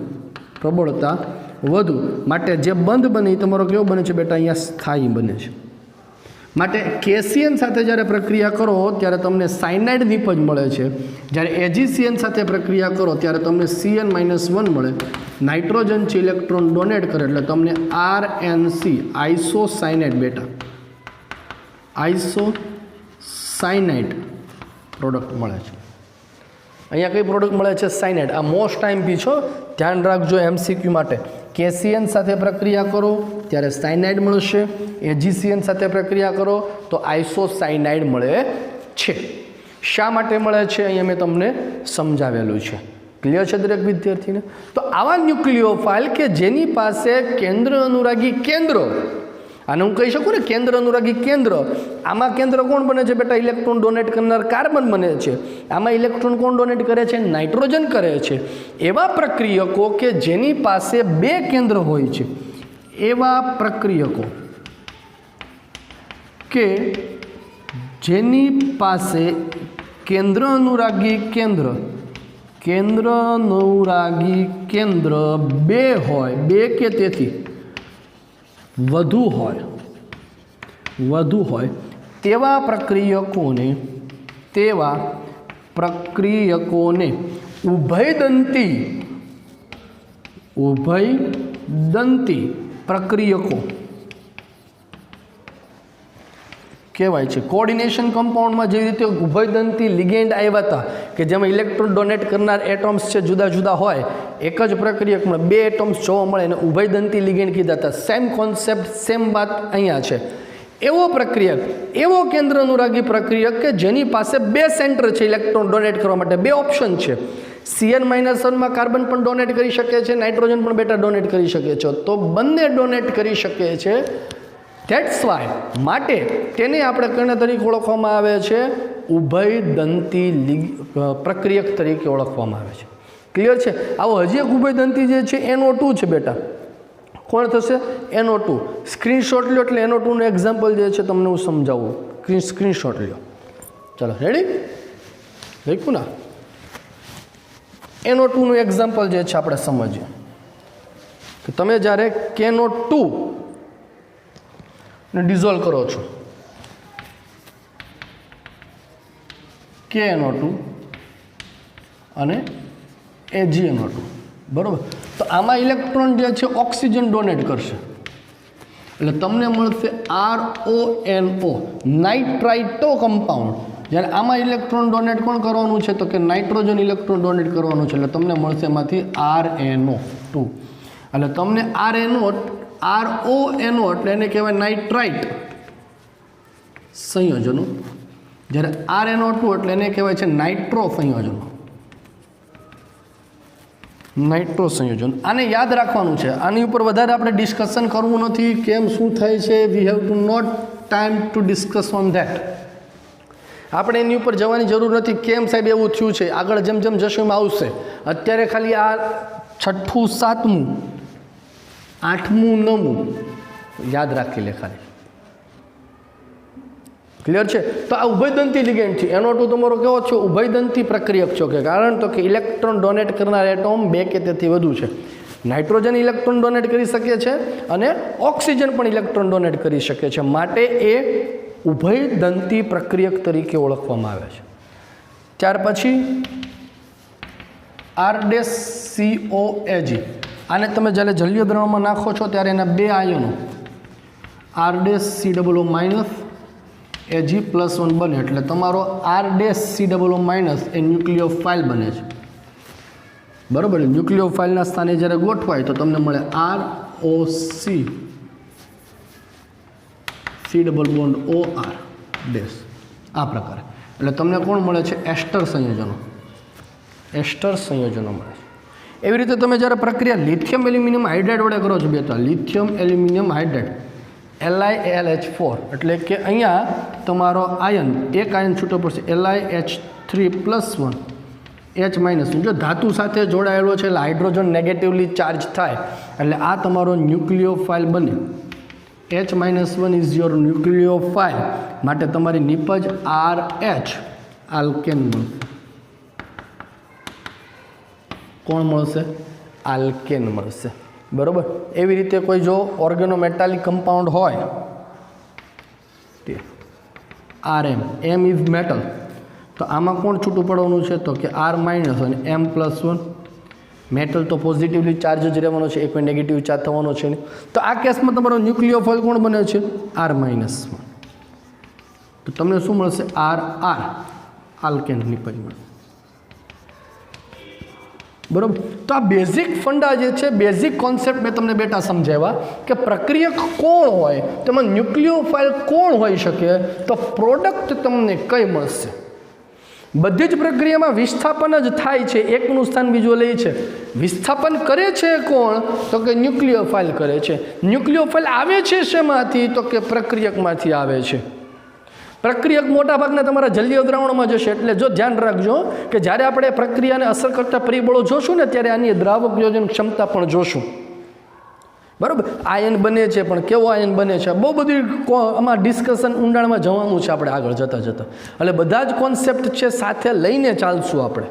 S1: પ્રબળતા વધુ, માટે જે બંધ બને એ તમારો કેવો બને છે બેટા? અહીંયા સ્થાયી બને છે. માટે કેસીએન સાથે જ્યારે પ્રક્રિયા કરો ત્યારે તમને સાયનાઇડ નિપજ મળે છે, જ્યારે એજીસીએન સાથે પ્રક્રિયા કરો ત્યારે તમને CN-1 મળે, નાઇટ્રોજન છે ઇલેક્ટ્રોન ડોનેટ કરે એટલે તમને RNC આઇસોસાયનાઇડ બેટા, આઇસોસાયનાઇડ પ્રોડક્ટ મળે છે. અહીંયા કઈ પ્રોડક્ટ મળે છે? સાયનાઇડ. આ મોસ્ટ આઈએમપી છો, ધ્યાન રાખજો MCQ માટે. કેસીએન સાથે પ્રક્રિયા કરો ત્યારે સાયનાઇડ મળશે, એજીસીએન સાથે પ્રક્રિયા કરો તો આઇસોસાયનાઇડ મળે છે. શા માટે મળે છે અહીંયા મેં તમને સમજાવેલું છે. ક્લિયર છે દરેક વિદ્યાર્થીને? તો આવા ન્યુક્લિયોફાઇલ કે જેની પાસે કેન્દ્ર અનુરાગી કેન્દ્ર, આને હું કહી શકું ને કેન્દ્ર અનુરાગી કેન્દ્ર, આમાં કેન્દ્ર કોણ બને છે બેટા? ઇલેક્ટ્રોન ડોનેટ કરનાર કાર્બન બને છે. આમાં ઇલેક્ટ્રોન કોણ ડોનેટ કરે છે? નાઇટ્રોજન કરે છે. એવા પ્રક્રિયકો કે જેની પાસે બે કેન્દ્ર હોય છે, એવા પ્રક્રિયકો કે જેની પાસે કેન્દ્ર અનુરાગી કેન્દ્ર, કેન્દ્ર અનુરાગી કેન્દ્ર બે હોય, બે કે તેથી વધુ હોય તેવા પ્રક્રિયકોને ઉભયદંતી પ્રક્રિયકો કહેવાય છે. કોઓર્ડિનેશન કમ્પાઉન્ડમાં જે રીતે ઉભયદંતી લિગેન્ડ આવ્યા હતા કે જેમાં ઇલેક્ટ્રોન ડોનેટ કરનાર એટમ્સ છે જુદા જુદા હોય, એક જ પ્રક્રિયકમાં બે એટમ્સ જોવા મળે એને ઉભયદંતી લિગેન્ડ કીધા હતા. સેમ કોન્સેપ્ટ, સેમ વાત અહીંયા છે. એવો પ્રક્રિયક, એવો કેન્દ્ર અનુરાગી પ્રક્રિયક કે જેની પાસે બે સેન્ટર છે ઇલેક્ટ્રોન ડોનેટ કરવા માટે, બે ઓપ્શન છે. CN-1 કાર્બન પણ ડોનેટ કરી શકે છે, નાઇટ્રોજન પણ બેટા ડોનેટ કરી શકે છે, તો બંને ડોનેટ કરી શકે છે. ધેટ્સ વાય માટે તેને આપણે કયા તરીકે ઓળખવામાં આવે છે? ઉભયદંતી પ્રક્રિયક તરીકે ઓળખવામાં આવે છે. ક્લિયર છે? આવો હજી એક ઉભયદંતી જે છે NO2 છે બેટા. કોણ થશે? NO2. સ્ક્રીનશોટ લ્યો એટલે NO2 નું એક્ઝામ્પલ જે છે તમને હું સમજાવું. સ્ક્રીનશોટ લ્યો. ચલો રેડી? લખ્યું ના? NO2 નું એક્ઝામ્પલ જે છે આપણે સમજીએ કે તમે જ્યારે KNO2 ને ડિઝોલ્વ કરો છો, KNO2 અને AgNO2, બરાબર? તો આમાં ઇલેક્ટ્રોન જે છે ઓક્સિજન ડોનેટ કરશે એટલે તમને મળશે RONO, નાઇટ્રાઇટો કમ્પાઉન્ડ. જ્યારે આમાં ઇલેક્ટ્રોન ડોનેટ કોણ કરવાનું છે? તો કે નાઇટ્રોજન ઇલેક્ટ્રોન ડોનેટ કરવાનું છે એટલે તમને મળશે એમાંથી RNO2. એટલે તમને RNO એટલે એને કહેવાય નાઇટ્રાઇટ સંયોજનો, જ્યારે RNO2 એટલે એને કહેવાય છે નાઇટ્રો સંયોજનો, નાઇટ્રો સંયોજન. આને યાદ રાખવાનું છે, આની ઉપર વધારે આપણે ડિસ્કશન કરવું નથી. કેમ શું થાય છે? We have to not time to discuss on that. આપણે એની ઉપર જવાની જરૂર નથી. કેમ સાહેબ એવું થયું છે? આગળ જેમ જેમ જશું એમ આવશે. અત્યારે ખાલી આ 6ઠું 7મું 8મું 9મું યાદ રાખી લે ખાલી. ક્લિયર છે? તો આ ઉભયદંતી લિગેન્ડ છે. NO2 તમારો કેવો છે? ઉભયદંતી પ્રક્રિયક છો. કે કારણ તો કે ઇલેક્ટ્રોન ડોનેટ કરનાર એટોમ બે કે તેથી વધુ છે. નાઇટ્રોજન ઇલેક્ટ્રોન ડોનેટ કરી શકે છે અને ઓક્સિજન પણ ઇલેક્ટ્રોન ડોનેટ કરી શકે છે. માટે એ ઉભયદંતી પ્રક્રિયક તરીકે ઓળખવામાં આવે છે. ત્યાર પછી R-COAG. આને તમે જ્યારે જલીય દ્રવમાં નાખો છો ત્યારે એના બે આયનો R-COO- Ag+1 બને એટલે તમારો R-COO- એ ન્યુક્લિયોફાઇલ બને છે. બરાબર? ન્યુક્લિયોફાઇલના સ્થાને જ્યારે ગોઠવાય તો તમને મળે ROC C double bond OR dash આ પ્રકારે. એટલે તમને કોણ મળે છે? એસ્ટર સંયોજનો. એસ્ટર સંયોજનો મળે છે. એવી રીતે તમે જ્યારે પ્રક્રિયા લિથિયમ એલ્યુમિનિયમ હાઇડ્રાઇડ વડે કરો છો બે તો લિથિયમ એલ્યુમિનિયમ હાઇડ્રાઇડ LiLH4 એટલે કે અહીંયા તમારો આયન એક આયન છૂટો પડશે LiH3+1 H-. જો ધાતુ સાથે જોડાયેલો છે એટલે હાઇડ્રોજન નેગેટિવલી ચાર્જ થાય એટલે આ તમારો ન્યુક્લિયોફાઇલ બને. H-1 ઇઝ યોર ન્યુક્લિયોફાઇલ માટે તમારી નિપજ RH આલ્કેન મળશે. કોણ મળશે? આલ્કેન મળશે. બરાબર. એવી રીતે કોઈ જો ઓર્ગેનોમેટાલિક કમ્પાઉન્ડ હોય RM M ઇઝ મેટલ તો આમાં કોણ છૂટું પડવાનું છે? તો કે R- અને M+1 મેટલ તો પોઝિટિવલી ચાર્જ જ રહેવાનો છે, એક કોઈ નેગેટિવ ચાર્જ થવાનો છે નહીં. તો આ કેસમાં તમારો ન્યુક્લિયોફાઇલ કોણ બને છે? R-. તો તમને શું મળશે? RR આલ્કેન નિપજ મળશે. બરાબર. તો આ બેઝિક ફંડા જે છે, બેઝિક કોન્સેપ્ટ મેં તમને બેટા સમજાવ્યા કે પ્રક્રિયક કોણ હોય, તેમાં ન્યુક્લિયોફાઇલ કોણ હોઈ શકે, તો પ્રોડક્ટ તમને કઈ મળશે. બધી જ પ્રક્રિયામાં વિસ્થાપન જ થાય છે, એકનું સ્થાન બીજું લે છે. વિસ્થાપન કરે છે કોણ? તો કે ન્યુક્લિયોફાઇલ કરે છે. ન્યુક્લિયોફાઇલ આવે છે શેમાંથી? તો કે પ્રક્રિયકમાંથી આવે છે. પ્રક્રિયક મોટાભાગના તમારા જલીય દ્રાવણમાં જશે. એટલે જો ધ્યાન રાખજો કે જ્યારે આપણે પ્રક્રિયાને અસર કરતા પરિબળો જોશું ને ત્યારે આની દ્રાવક યોજન ક્ષમતા પણ જોશું. બરાબર. આયન બને છે પણ કેવો આયન બને છે, બહુ બધી આમાં ડિસ્કશન ઊંડાણમાં જવાનું છે આપણે આગળ જતાં જતાં. એટલે બધા જ કોન્સેપ્ટ છે સાથે લઈને ચાલશું આપણે.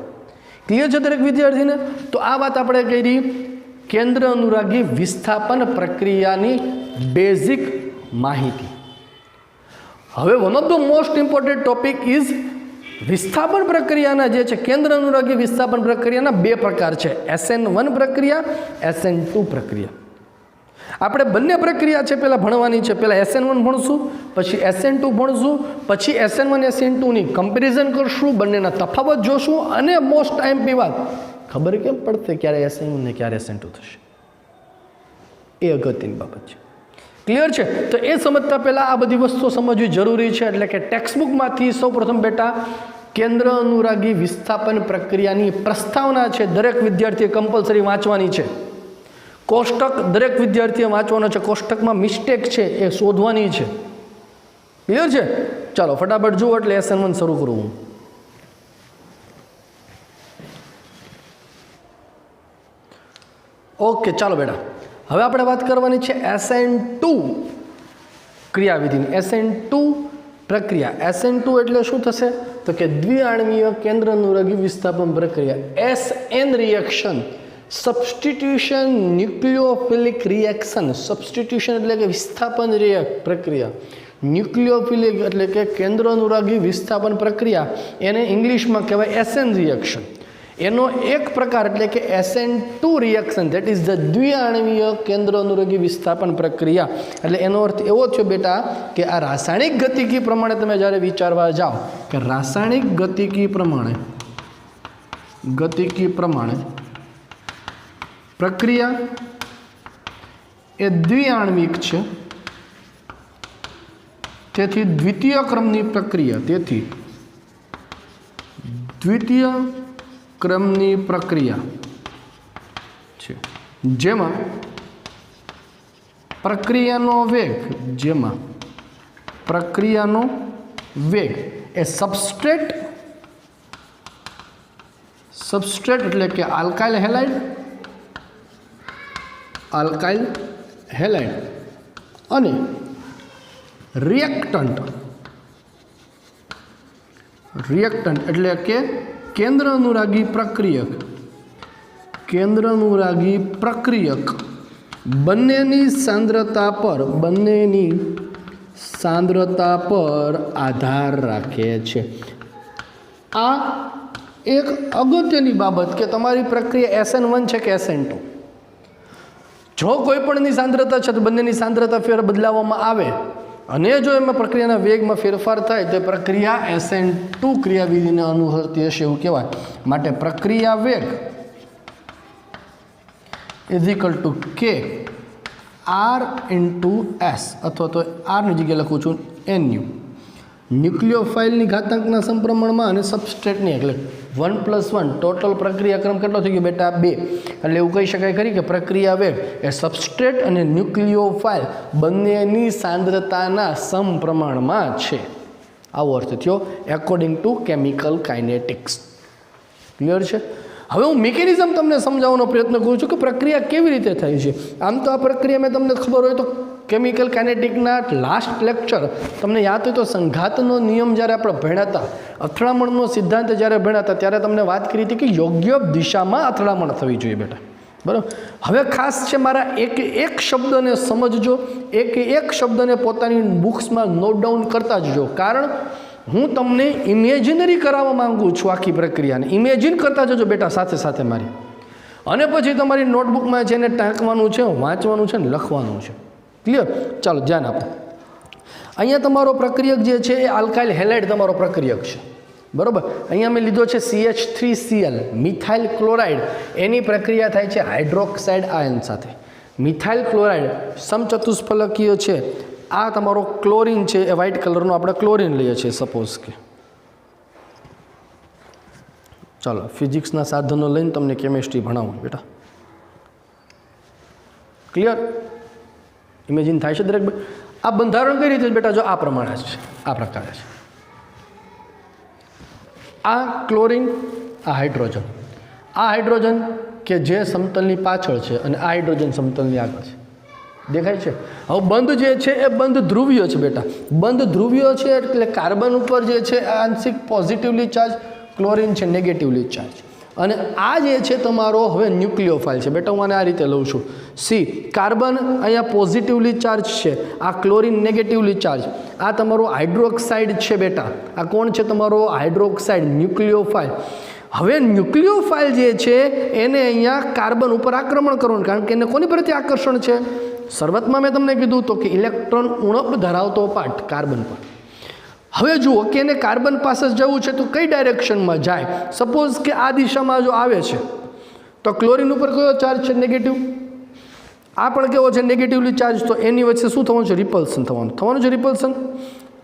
S1: ક્લિયર છે દરેક વિદ્યાર્થીને? તો આ વાત આપણે કરી કેન્દ્ર અનુરાગી વિસ્થાપન પ્રક્રિયાની બેઝિક માહિતી. હવે one of the most important topic is વિસ્થાપન પ્રક્રિયાના જે છે કેન્દ્ર અનુરાગી વિસ્થાપન પ્રક્રિયાના બે પ્રકાર છે, SN1 પ્રક્રિયા, SN2 પ્રક્રિયા. આપણે બંને પ્રક્રિયા છે પહેલાં ભણવાની છે. પહેલાં SN1 ભણશું, પછી SN2 ભણશું, પછી SN1 SN2ની કમ્પેરિઝન કરશું, બંનેના તફાવત જોશું અને મોસ્ટ IMP વાત ખબર કેમ પડશે ક્યારે SN1 ને ક્યારે SN2 થશે, એ અગત્યની બાબત છે. ક્લિયર છે? તો એ સમજતા પહેલાં આ બધી વસ્તુઓ સમજવી જરૂરી છે. એટલે કે ટેક્સ્ટબુકમાંથી સૌપ્રથમ બેટા કેન્દ્ર અનુરાગી વિસ્થાપન પ્રક્રિયાની પ્રસ્તાવના છે, દરેક વિદ્યાર્થીએ કમ્પલસરી વાંચવાની છે. કોષ્ટક દરેક વિદ્યાર્થીએ વાંચવાનો છે. કોષ્ટકમાં મિસ્ટેક છે એ શોધવાની છે. ક્લિયર છે? ચાલો ફટાફટ જુઓ એટલે SN1 શરૂ કરું હું. ઓકે ચાલો બેટા, હવે આપણે વાત કરવાની છે SN2 ક્રિયાવિધિની. SN2 પ્રક્રિયા. SN2 એટલે શું થશે? તો કે દ્વિઆણવીય કેન્દ્ર અનુરાગી વિસ્થાપન પ્રક્રિયા. SN reaction, substitution nucleophilic reaction. Substitution એટલે કે વિસ્થાપન પ્રક્રિયા. ન્યુક્લિયોફિલિક એટલે કે કેન્દ્ર અનુરાગી વિસ્થાપન પ્રક્રિયા, એને ઇંગ્લિશમાં કહેવાય SN રિએક્શન. એનો એક પ્રકાર એટલે કે SN2 reaction, that is the દ્વિઆણવીય કેન્દ્ર અનુરાગી વિસ્થાપન પ્રક્રિયા. એટલે એનો અર્થ એવો થયો બેટા કે આ રાસાયણિક ગતિકી પ્રમાણે તમે જ્યારે વિચારવા જાઓ કે રાસાયણિક ગતિકી પ્રમાણે પ્રક્રિયા એ દ્વિઆણવિક છે, તેથી દ્વિતીય ક્રમની પ્રક્રિયા, તેથી દ્વિતીય ક્રમની પ્રક્રિયા છે જેમાં પ્રક્રિયાનો વેગ એ સબસ્ટ્રેટ એટલે કે આલ્કાઇલ હેલાઇડ અને રિએક્ટન્ટ એટલે કે કેન્દ્ર અનુરાગી પ્રક્રિયક બંનેની સાંદ્રતા પર આધાર રાખે છે. આ એક અગત્યની બાબત કે તમારી પ્રક્રિયા SN1 છે કે SN2. જો કોઈ પણની સાંદ્રતા છે તો બંનેની સાંદ્રતા બદલાવવામાં આવે અને જો એમાં પ્રક્રિયાના વેગમાં ફેરફાર થાય તો પ્રક્રિયા SN2 ક્રિયાવિધિને અનુસરતી હશે એવું કહેવાય. માટે પ્રક્રિયા વેગ is equal to K R/S अथवा तो R ની જગ્યાએ લખું છું NU ન્યુક્લિયોફાઇલની ઘાતાંકના સમપ્રમાણમાં અને સબસ્ટ્રેટની એટલે 1+1 ટોટલ પ્રક્રિયાક્રમ કેટલો થઈ ગયો બેટા 2 એટલે એવું કહી શકાય ખરી કે પ્રક્રિયા વેગ એ સબસ્ટ્રેટ અને ન્યુક્લિયોફાઇલ બંનેની સાંદ્રતાના સમપ્રમાણમાં છે આવો અર્થ થયો according to chemical kinetics clear છે હવે હું મિકેનિઝમ તમને સમજાવવાનો પ્રયત્ન કરું છું કે પ્રક્રિયા કેવી રીતે થાય છે આમ તો આ પ્રક્રિયા મેં તમને ખબર હોય તો કેમિકલ કાઇનેટિકના લાસ્ટ લેક્ચર તમને યાદ હોય તો સંઘાતનો નિયમ જ્યારે આપણે ભણ્યા હતા અથડામણનો સિદ્ધાંત જ્યારે ભણ્યા હતા ત્યારે તમને વાત કરી હતી કે યોગ્ય દિશામાં અથડામણ થવી જોઈએ બેટા બરાબર હવે ખાસ છે મારા એક શબ્દને સમજજો એક શબ્દને પોતાની બુક્સમાં નોટ ડાઉન કરતા જજો કારણ હું તમને ઇમેજિનરી કરાવવા માંગુ છું આખી પ્રક્રિયાને ઇમેજિન કરતા જજો બેટા સાથે સાથે મારી અને પછી તમારી નોટબુકમાં છે એને ટાંકવાનું છે વાંચવાનું છે ને લખવાનું છે ક્લિયર ચાલો ધ્યાન આપો અહીંયા તમારો પ્રક્રિયક જે છે એ આલ્કાઇલ હેલાઇડ તમારો પ્રક્રિયક છે બરાબર અહીંયા મેં લીધો છે CH3Cl મિથાઇલ ક્લોરાઇડ એની પ્રક્રિયા થાય છે હાઇડ્રોક્સાઇડ આયન સાથે મિથાઇલ ક્લોરાઇડ સમચતુષ્ફલકીય છે આ તમારો ક્લોરીન છે એ વ્હાઇટ કલરનો આપણે ક્લોરીન લઈએ છીએ સપોઝ કે ચાલો ફિઝિક્સના સાધનો લઈને તમને કેમિસ્ટ્રી ભણાવું બેટા ક્લિયર ઇમેજિન થાય છે દરેક આ બંધારણ કઈ રીતે બેટા જો આ પ્રમાણે છે આ પ્રકારે છે આ ક્લોરીન આ હાઇડ્રોજન કે જે સમતલની પાછળ છે અને આ હાઇડ્રોજન સમતલની આગળ છે દેખાય છે હવે બંધ જે છે એ બંધ ધ્રુવીય છે બેટા બંધ ધ્રુવીય છે એટલે કાર્બન ઉપર જે છે આંશિક પોઝિટિવલી ચાર્જ ક્લોરીન છે નેગેટિવલી ચાર્જ અને આ જે છે તમારો હવે ન્યુક્લિયોફાઇલ છે બેટા હું આને આ રીતે લઉં છું સી કાર્બન અહીંયા પોઝિટિવલી ચાર્જ છે આ ક્લોરીન નેગેટિવલી ચાર્જ આ તમારો હાઇડ્રોક્સાઇડ છે બેટા આ કોણ છે તમારો હાઇડ્રોક્સાઇડ ન્યુક્લિયોફાઇલ હવે ન્યુક્લિયોફાઇલ જે છે એને અહીંયા કાર્બન ઉપર આક્રમણ કરવાનું કારણ કે એને કોની પ્રત્યે આકર્ષણ છે શરૂઆતમાં મેં તમને કીધું તો કે ઇલેક્ટ્રોન ઉણપ ધરાવતો પાર્ટ કાર્બન પર હવે જુઓ કે એને કાર્બન પાસે જવું છે તો કઈ ડાયરેક્શનમાં જાય સપોઝ કે આ દિશામાં જો આવે છે તો ક્લોરીન ઉપર કયો ચાર્જ છે નેગેટિવ આ પણ કેવો છે નેગેટિવલી ચાર્જ તો એની વચ્ચે શું થવાનું છે રિપલ્સન થવાનું છે રિપલ્સન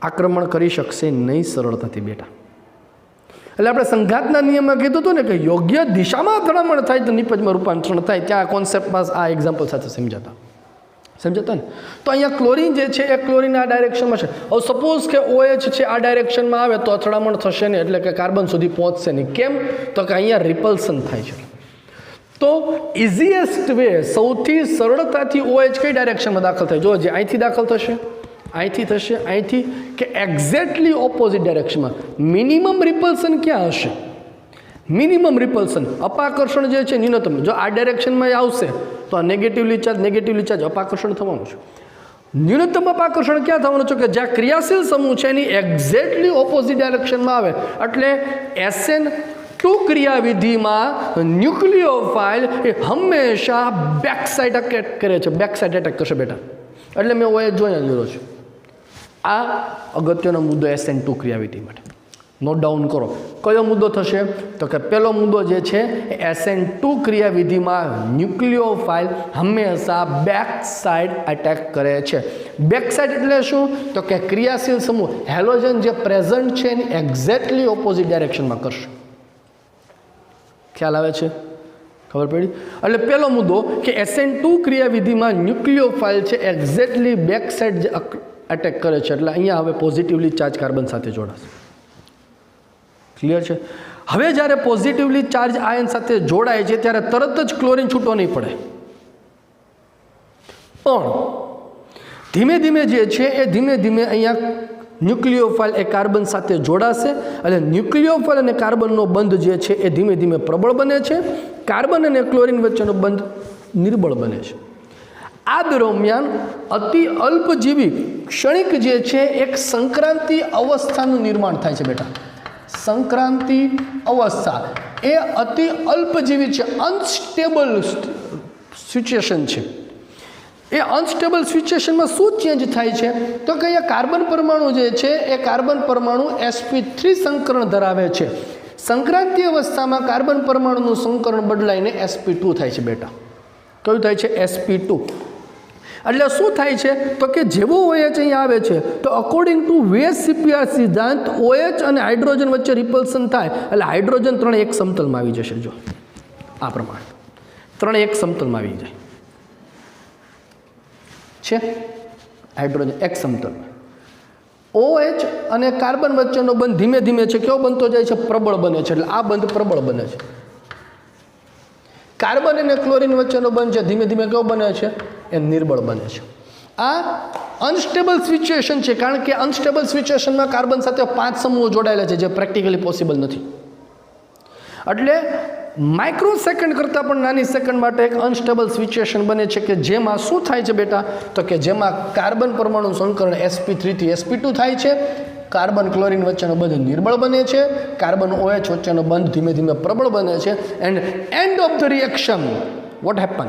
S1: આક્રમણ કરી શકશે નહીં સરળતાથી બેટા એટલે આપણે સંઘાતના નિયમમાં કીધું હતું ને કે યોગ્ય દિશામાં અથડામણ થાય તો નિપજમાં રૂપાંતરણ થાય ત્યાં કોન્સેપ્ટમાં આ એક્ઝામ્પલ સાથે સમજાતા ને તો અહીંયા ક્લોરીન જે છે એ ક્લોરીન આ ડાયરેક્શનમાં છે હવે સપોઝ કે OH છે આ ડાયરેક્શનમાં આવે તો અથડામણ થશે નહીં એટલે કે કાર્બન સુધી પહોંચશે નહીં કેમ તો કે અહીંયા રિપલ્સન થાય છે તો ઇઝીએસ્ટ વે સૌથી સરળતાથી OH કઈ ડાયરેક્શનમાં દાખલ થાય જો જે અહીંથી દાખલ થશે અહીંથી કે એક્ઝેક્ટલી ઓપોઝિટ ડાયરેક્શનમાં મિનિમમ રિપલ્સન ક્યાં હશે મિનિમમ રિપલ્સન અપાકર્ષણ જે છે ન્યૂનતમ જો આ ડાયરેક્શનમાં આવશે તો આ નેગેટિવલી ચાર્જ અપાકર્ષણ થવાનું છે ન્યૂનતમ અપાકર્ષણ ક્યાં થવાનું છે કે જ્યાં ક્રિયાશીલ સમૂહ છે એની એક્ઝેક્ટલી ઓપોઝિટ ડાયરેક્શનમાં આવે એટલે SN2 ક્રિયાવિધિમાં ન્યુક્લિયોફાઇલ એ હંમેશા બેક સાઇડ અટેક કરે છે બેક સાઇડ એટેક કરશે બેટા એટલે મેં OH જોયા લીધો છે આ અગત્યનો મુદ્દો SN2 ક્રિયાવિધિ માટે નોટ ડાઉન કરો કયો મુદ્દો થશે તો કે પહેલો મુદ્દો જે છે એ SN2 ક્રિયાવિધિમાં ન્યુક્લિયોફાઇલ હંમેશા બેક સાઇડ અટેક કરે છે બેક સાઇડ એટલે શું તો કે ક્રિયાશીલ સમૂહ હેલોજન જે પ્રેઝન્ટ છે એની એક્ઝેક્ટલી ઓપોઝિટ ડાયરેક્શનમાં કરશે ખ્યાલ આવે છે ખબર પડી એટલે પહેલો મુદ્દો કે SN2 ક્રિયાવિધિમાં ન્યુક્લિયોફાઇલ છે એક્ઝેક્ટલી બેક સાઇડ જે અટેક કરે છે એટલે અહીંયા હવે પોઝિટિવલી ચાર્જ કાર્બન સાથે જોડાશે ક્લિયર છે હવે જ્યારે પોઝિટિવલી ચાર્જ આયન સાથે જોડાય છે ત્યારે તરત જ ક્લોરીન છૂટો નહીં પડે પણ ધીમે ધીમે જે છે એ ધીમે ધીમે અહીંયા ન્યુક્લિયોફાઇલ એ કાર્બન સાથે જોડાશે અને ન્યુક્લિયોફાઇલ અને કાર્બનનો બંધ જે છે એ ધીમે ધીમે પ્રબળ બને છે કાર્બન અને ક્લોરીન વચ્ચેનો બંધ નિર્બળ બને છે આ દરમિયાન અતિ અલ્પજીવી ક્ષણિક જે છે એક સંક્રાંતિ અવસ્થાનું નિર્માણ થાય છે બેટા સંક્રાંતિ અવસ્થા એ અતિ અલ્પજીવી છે અનસ્ટેબલ સિચ્યુએશન છે એ અનસ્ટેબલ સિચ્યુએશનમાં શું ચેન્જ થાય છે તો કે અહીંયા કાર્બન પરમાણુ જે છે એ કાર્બન પરમાણુ sp3 સંકરણ ધરાવે છે સંક્રાંતિ અવસ્થામાં કાર્બન પરમાણુનું સંકરણ બદલાઈને sp2 થાય છે બેટા કયું થાય છે sp2 એટલે શું થાય છે તો કે જેવો OH અહીંયા આવે છે તો અકોર્ડિંગ ટુ વેસ્ટ CPR સિદ્ધાંત OH અને હાઇડ્રોજન વચ્ચે રિપલ્શન થાય એટલે હાઇડ્રોજન ત્રણે એક સમતલમાં આવી જશે. જો આ પ્રમાણે ત્રણે એક સમતલમાં આવી જાય છે. હાઇડ્રોજન એક સમતલમાં. OH અને કાર્બન વચ્ચેનો બંધ ધીમે ધીમે છે કેવો બનતો જાય છે? પ્રબળ બને છે. એટલે આ બંધ પ્રબળ બને છે. કાર્બન અને ક્લોરીન વચ્ચેનો બંધ છે ધીમે ધીમે કેવો બને છે? એ નિર્બળ બને છે. આ અનસ્ટેબલ સિચ્યુએશન છે, કારણ કે અનસ્ટેબલ સિચ્યુએશનમાં કાર્બન સાથે 5 સમૂહો જોડાયેલા છે, જે પ્રેક્ટિકલી પોસિબલ નથી. એટલે માઇક્રો સેકન્ડ કરતાં પણ નાની સેકન્ડ માટે એક અનસ્ટેબલ સિચ્યુએશન બને છે કે જેમાં શું થાય છે બેટા? તો કે જેમાં કાર્બન પરમાણુ સંકરણ sp3 થી sp2 થાય છે. કાર્બન ક્લોરીન વચ્ચેનો બંધ નિર્બળ બને છે. કાર્બન OH વચ્ચેનો બંધ ધીમે ધીમે પ્રબળ બને છે. And end of the reaction what happen?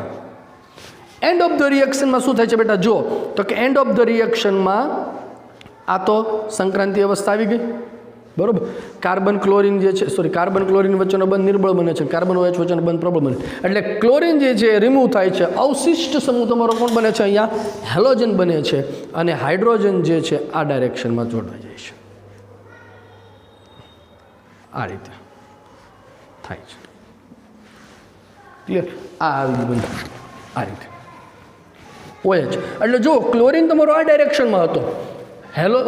S1: End of the રિએક્શનમાં શું થાય છે બેટા? જો તો કે એન્ડ ઓફ ધ રિએક્શનમાં આ તો સંક્રાંતિ અવસ્થા આવી ગઈ, બરોબર. કાર્બન ક્લોરીન જે છે કાર્બન ક્લોરીન વચ્ચેનો બંધ નિર્બળ બને છે, કાર્બન OH વચ્ચેનો બંધ પ્રબળ બને. એટલે ક્લોરીન જે છે રિમૂવ થાય છે. અવશિષ્ટ સમૂહ તમારો કોણ બને છે? અહીંયા હેલોજન બને છે. અને હાઇડ્રોજન જે છે આ ડાયરેક્શનમાં જોડાઈ જાય છે. આ રીતે થાય છે. ક્લિયર? આ આવી બંધ આ રીતે OH. એટલે જો ક્લોરીન તમારો આ ડાયરેક્શનમાં હતો,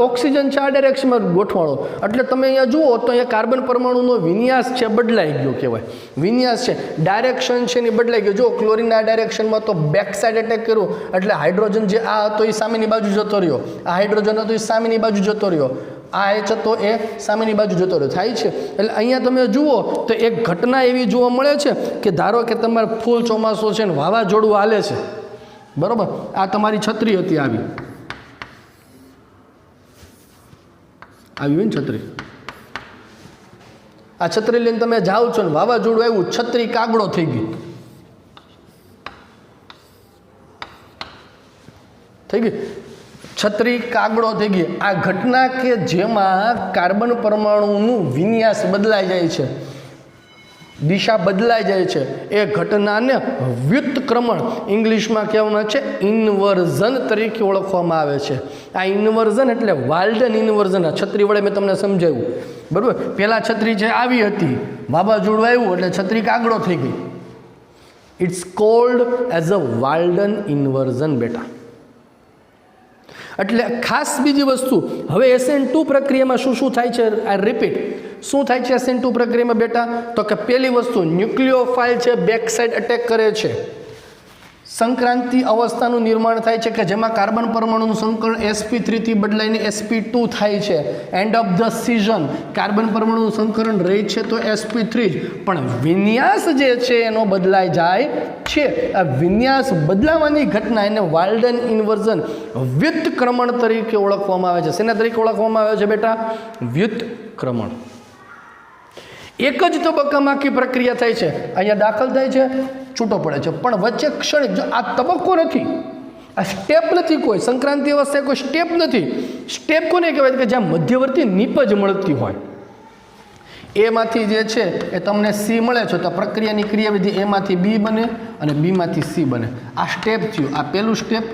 S1: ઓક્સિજન છે આ ડાયરેક્શનમાં ગોઠવાણો. એટલે તમે અહીંયા જુઓ તો અહીંયા કાર્બન પરમાણુનો વિન્યાસ છે બદલાઈ ગયો કહેવાય. વિન્યાસ છે, ડાયરેક્શન છે ને બદલાઈ ગયો. જો ક્લોરીનના આ ડાયરેક્શનમાં તો બેક સાઈડ એટેક કર્યું એટલે હાઇડ્રોજન જે આ હતો એ સામેની બાજુ જતો રહ્યો, આ હાઇડ્રોજન હતો એ સામેની બાજુ જતો રહ્યો, આ H હતો એ સામેની બાજુ જતો રહ્યો. થાય છે. એટલે અહીંયા તમે જુઓ તો એક ઘટના એવી જોવા મળે છે કે ધારો કે તમારે ફૂલ ચોમાસું છે ને વાવાઝોડું હાલે છે, બરાબર. આ તમારી છત્રી હતી, આવી હોય ને છત્રી. આ છત્રી લઈને તમે જાઓ છો ને વાવાઝોડું આવ્યું, છત્રી કાગડો થઈ ગઈ, છત્રી કાગડો થઈ ગઈ. આ ઘટના કે જેમાં કાર્બન પરમાણુનું વિન્યાસ બદલાઈ જાય છે, દિશા બદલાઈ જાય છે, એ ઘટનાને વ્યુત્ક્રમણ ઇંગ્લિશમાં કહેવામાં છે ઇન્વર્ઝન તરીકે ઓળખવામાં આવે છે. આ ઇન્વર્ઝન એટલે વાલ્ડન ઇન્વર્ઝન. આ છત્રી વડે મેં તમને સમજાવ્યું, બરાબર. પહેલાં છત્રી જે આવી હતી, વાવાઝોડું આવ્યું એટલે છત્રી કાગડો થઈ ગઈ. It's called as a Walden inversion બેટા. એટલે ખાસ બીજી વસ્તુ, હવે SN2 પ્રક્રિયામાં શું શું થાય છે? આ રિપીટ. શું થાય છે SN2 પ્રક્રિયામાં બેટા? તો કે પહેલી વસ્તુ, ન્યુક્લિયોફાઇલ છે બેક સાઈડ અટેક કરે છે. સંક્રાંતિ અવસ્થાનું નિર્માણ થાય છે કે જેમાં કાર્બન પરમાણુનું સંકલન sp3 થી બદલાઈને sp2 થાય છે. And of the season carbon પરમાણુનું સંકલન રહે છે તો sp3 જ, પણ વિન્યાસ જે છે એનો બદલાઈ જાય છે. આ વિન્યાસ બદલાવાની ઘટના એને વાલ્ડન ઇન્વર્ઝન વ્યુત્ક્રમણ તરીકે ઓળખવામાં આવે છે. શેના તરીકે ઓળખવામાં આવે છે બેટા? વ્યુત્ક્રમણ. એક જ તબક્કામાં આખી પ્રક્રિયા થાય છે. અહીંયા દાખલ થાય છે, છૂટો પડે છે, પણ વચ્ચે ક્ષણિક. જો આ તબક્કો નથી, આ સ્ટેપ નથી, કોઈ સંક્રાંતિ અવસ્થાએ કોઈ સ્ટેપ નથી. સ્ટેપ કોને કહેવાય? કે જ્યાં મધ્યવર્તી નીપજ મળતી હોય. એમાંથી જે છે એ તમને C મળે છે તો પ્રક્રિયાની ક્રિયાવિધિ એમાંથી B બને અને બીમાંથી C બને. આ સ્ટેપ થયું. આ પહેલું સ્ટેપ,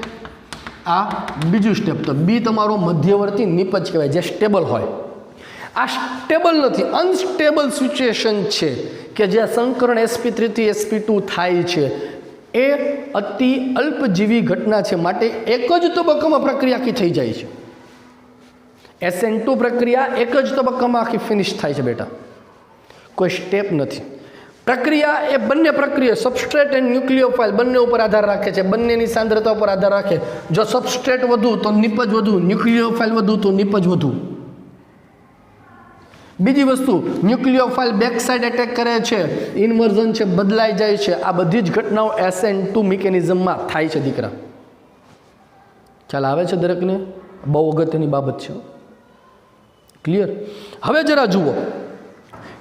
S1: આ બીજું સ્ટેપ. તો B તમારો મધ્યવર્તી નીપજ કહેવાય, જે સ્ટેબલ હોય. આ સ્ટેબલ નથી, અનસ્ટેબલ સિચ્યુએશન છે કે જ્યાં સંકરણ sp3 થી sp2 થાય છે. એ અતિ અલ્પજીવી ઘટના છે, માટે એક જ તબક્કામાં પ્રક્રિયા આખી થઈ જાય છે. SN2 પ્રક્રિયા એક જ તબક્કામાં આખી ફિનિશ થાય છે બેટા, કોઈ સ્ટેપ નથી. પ્રક્રિયા એ બંને પ્રક્રિયા સબસ્ટ્રેટ એન્ડ ન્યુક્લિયોફાઇલ બંને ઉપર આધાર રાખે છે, બંનેની સાંદ્રતા ઉપર આધાર રાખે. જો સબસ્ટ્રેટ વધુ તો નિપજ વધુ, ન્યુક્લિયોફાઇલ વધુ તો નિપજ વધુ. બીજી વસ્તુ, ન્યુક્લિયોફાઇલ બેક સાઈડ એટેક કરે છે, ઇન્વર્ઝન છે બદલાઈ જાય છે. આ બધી જ ઘટનાઓ SN2 મિકેનિઝમમાં થાય છે દીકરા. ખ્યાલ આવે છે દરેકને? બહુ અગત્યની બાબત છે. ક્લિયર? હવે જરા જુઓ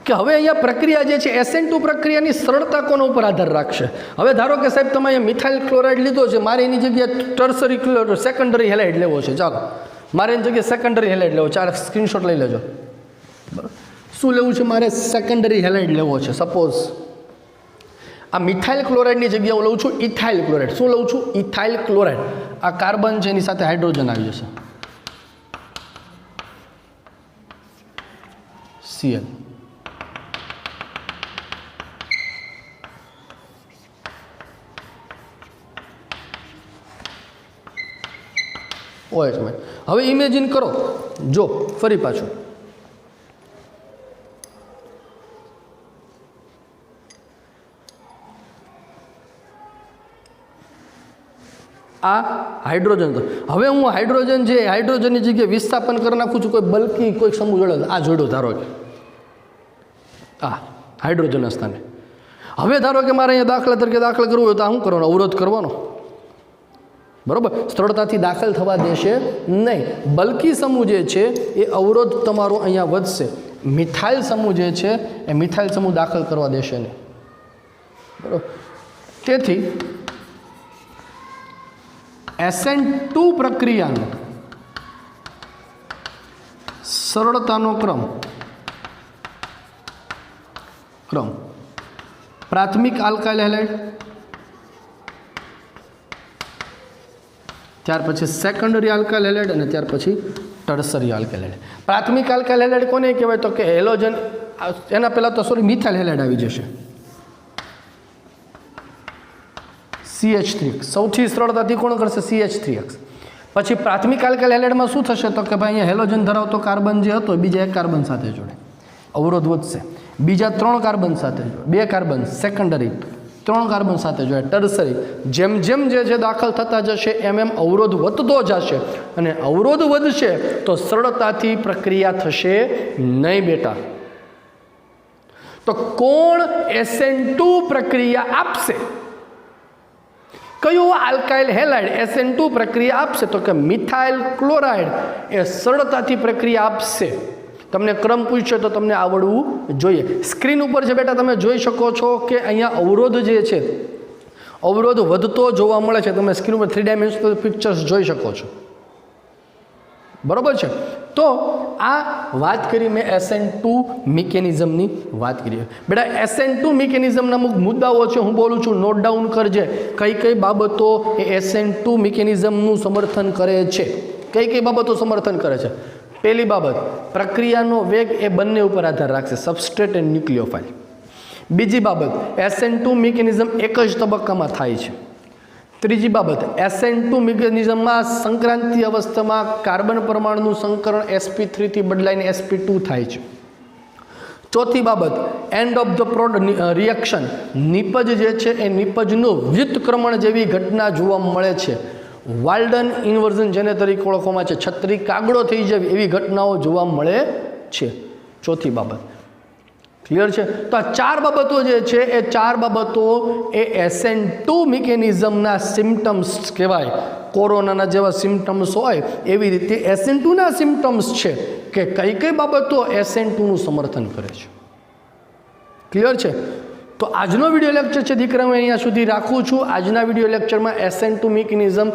S1: કે હવે અહીંયા પ્રક્રિયા જે છે SN2 પ્રક્રિયાની સરળતા કોના ઉપર આધાર રાખશે? હવે ધારો કે સાહેબ તમે અહીંયા મિથાઇલ ક્લોરાઇડ લીધો છે, મારે એની જગ્યાએ ટર્સરી ક્લોરાઇડ સેકન્ડરી હેલાઇડ લેવો છે. ચાલો, મારે એની જગ્યાએ સેકન્ડરી હેલાઇડ લેવો છે. આ સ્ક્રીનશોટ લઈ લેજો. શું લેવું છે? મારે સેકન્ડરી હેલાઇડ લેવો છે. સપોઝ આ મિથાઇલ ક્લોરાઇડની જગ્યાએ હું લઉં છું ઇથાઇલ ક્લોરાઇડ. શું લઉં છું? Ethyl chloride. આ કાર્બન છે એની સાથે હાઇડ્રોજન આવી જશે, Cl. OH માં. હવે ઇમેજિન કરો, જો ફરી પાછું આ હાઇડ્રોજન. હવે હું હાઇડ્રોજન છે હાઇડ્રોજનની જગ્યાએ વિસ્થાપન કરી નાખું છું, કોઈ બલ્કી કોઈ સમૂહ જોડે, આ જોડ્યો ધારો કે આ હાઇડ્રોજનના સ્થાને. હવે ધારો કે મારે અહીંયા દાખલા તરીકે દાખલ કરવું હોય તો આ શું કરવાનો? અવરોધ કરવાનો, બરાબર? સરળતાથી દાખલ થવા દેશે નહીં. બલ્કી સમૂહ જે છે એ અવરોધ તમારો અહીંયા વધશે. મિથાઇલ સમૂહ જે છે એ મિથાઇલ સમૂહ દાખલ કરવા દેશે નહીં, બરાબર? તેથી SN2 પ્રક્રિયાનો સરળતાનો ક્રમ પ્રાથમિક આલ્કાઇલ હેલાઇડ, ત્યાર પછી સેકન્ડરી આલ્કાઇલ હેલાઇડ અને ત્યાર પછી ટર્સરી આલ્કાઇલ હેલાઇડ. પ્રાથમિક આલ્કાઇલ હેલાઇડ કોને કહેવાય? તો કે હેલોજન, એના પહેલાં તો મિથાઇલ હેલાઇડ આવી જશે, CH3. સૌથી સરળતાથી કોણ કરશે? CH3X. પછી પ્રાથમિક આલ્કાઇલ હેલાઇડમાં શું થશે? તો કે ભાઈ અહીંયા હેલોજન ધરાવતો કાર્બન જે હતો બીજા એક કાર્બન સાથે જોડે, અવરોધ વધશે. બીજા 3 કાર્બન સાથે જોડે, 2 કાર્બન સેકન્ડરી, 3 કાર્બન સાથે જોડે ટર્સરી. જેમ જેમ જે દાખલ થતા જશે એમ એમ અવરોધ વધતો જશે, અને અવરોધ વધશે તો સરળતાથી પ્રક્રિયા થશે નહીં બેટા. તો કોણ SN2 પ્રક્રિયા આપશે? કયો આલ્કાઇલ હેલાઇડ SN2 પ્રક્રિયા આપશે? તો કે મિથાઇલ ક્લોરાઇડ એ સરળતાથી પ્રક્રિયા આપશે. તમને ક્રમ પૂછશે તો તમને આવડવું જોઈએ. સ્ક્રીન ઉપર છે બેટા, તમે જોઈ શકો છો કે અહીંયા અવરોધ જે છે અવરોધ વધતો જોવા મળે છે. તમે સ્ક્રીન ઉપર 3 ડાયમેન્શનલ પિક્ચર્સ જોઈ શકો છો, બરાબર છે? તો આ વાત કરી મેં SN2 મિકેનિઝમની વાત કરી. બેટા SN2 મિકેનિઝમના અમુક મુદ્દાઓ છે, હું બોલું છું, નોટ ડાઉન કરજે. કઈ કઈ બાબતો એ SN2 મિકેનિઝમનું સમર્થન કરે છે, કઈ કઈ બાબતો સમર્થન કરે છે? પહેલી બાબત, પ્રક્રિયાનો વેગ એ બંને ઉપર આધાર રાખશે, સબસ્ટ્રેટ એન્ડ ન્યુક્લિયોફાઇલ. બીજી બાબત, SN2 મિકેનિઝમ એક જ તબક્કામાં થાય છે. ત્રીજી બાબત, SN2 મિકેનિઝમમાં સંક્રાંતિ અવસ્થામાં કાર્બન પરમાણુનું સંકરણ sp3 થી બદલાઈને sp2 થાય છે. ચોથી બાબત, and of the product reaction, નિપજ જે છે એ નિપજનું વ્યુત્ક્રમણ જેવી ઘટના જોવા મળે છે. વાલ્ડન ઇન્વર્ઝન જેને તરીકે ઓળખવામાં છે, છત્રી કાગડો થઈ જાય એવી ઘટનાઓ જોવા મળે છે. ચોથી બાબત, ક્લિયર છે? તો આ 4 બાબતો જે છે એ 4 બાબતો એ SN2 મિકેનિઝમના સિમ્ટમ્સ કહેવાય. કોરોનાના જેવા સિમ્ટમ્સ હોય એવી રીતે SN2ના સિમ્ટમ્સ છે કે કઈ કઈ બાબતો SN2નું સમર્થન કરે છે. ક્લિયર છે? તો આજનો વિડીયો લેક્ચર છે દીકરા હું અહીંયા સુધી રાખું છું. આજના વિડીયો લેક્ચરમાં SN2 મિકેનિઝમ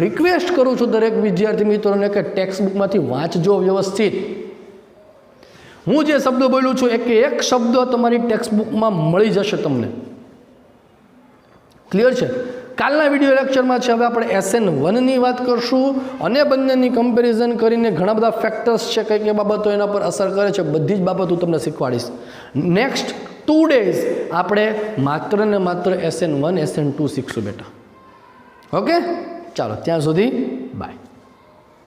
S1: રિક્વેસ્ટ કરું છું દરેક વિદ્યાર્થી મિત્રોને કે ટેક્સ્ટ બુકમાંથી વાંચજો વ્યવસ્થિત. હું જે શબ્દો બોલું છું એક શબ્દ તમારી ટેક્સ્ટ બુકમાં મળી જશે તમને. ક્લિયર છે? કાલના વિડીયો લેક્ચરમાં છે હવે આપણે SN1ની વાત કરશું અને બંનેની કમ્પેરિઝન કરીને ઘણા બધા ફેક્ટર્સ છે, કઈ કઈ બાબતો એના પર અસર કરે છે, બધી જ બાબતો તમને શીખવાડીશ. નેક્સ્ટ 2 days આપણે માત્ર ને માત્ર SN1 SN2 શીખશું બેટા. ઓકે, ચાલો ત્યાં સુધી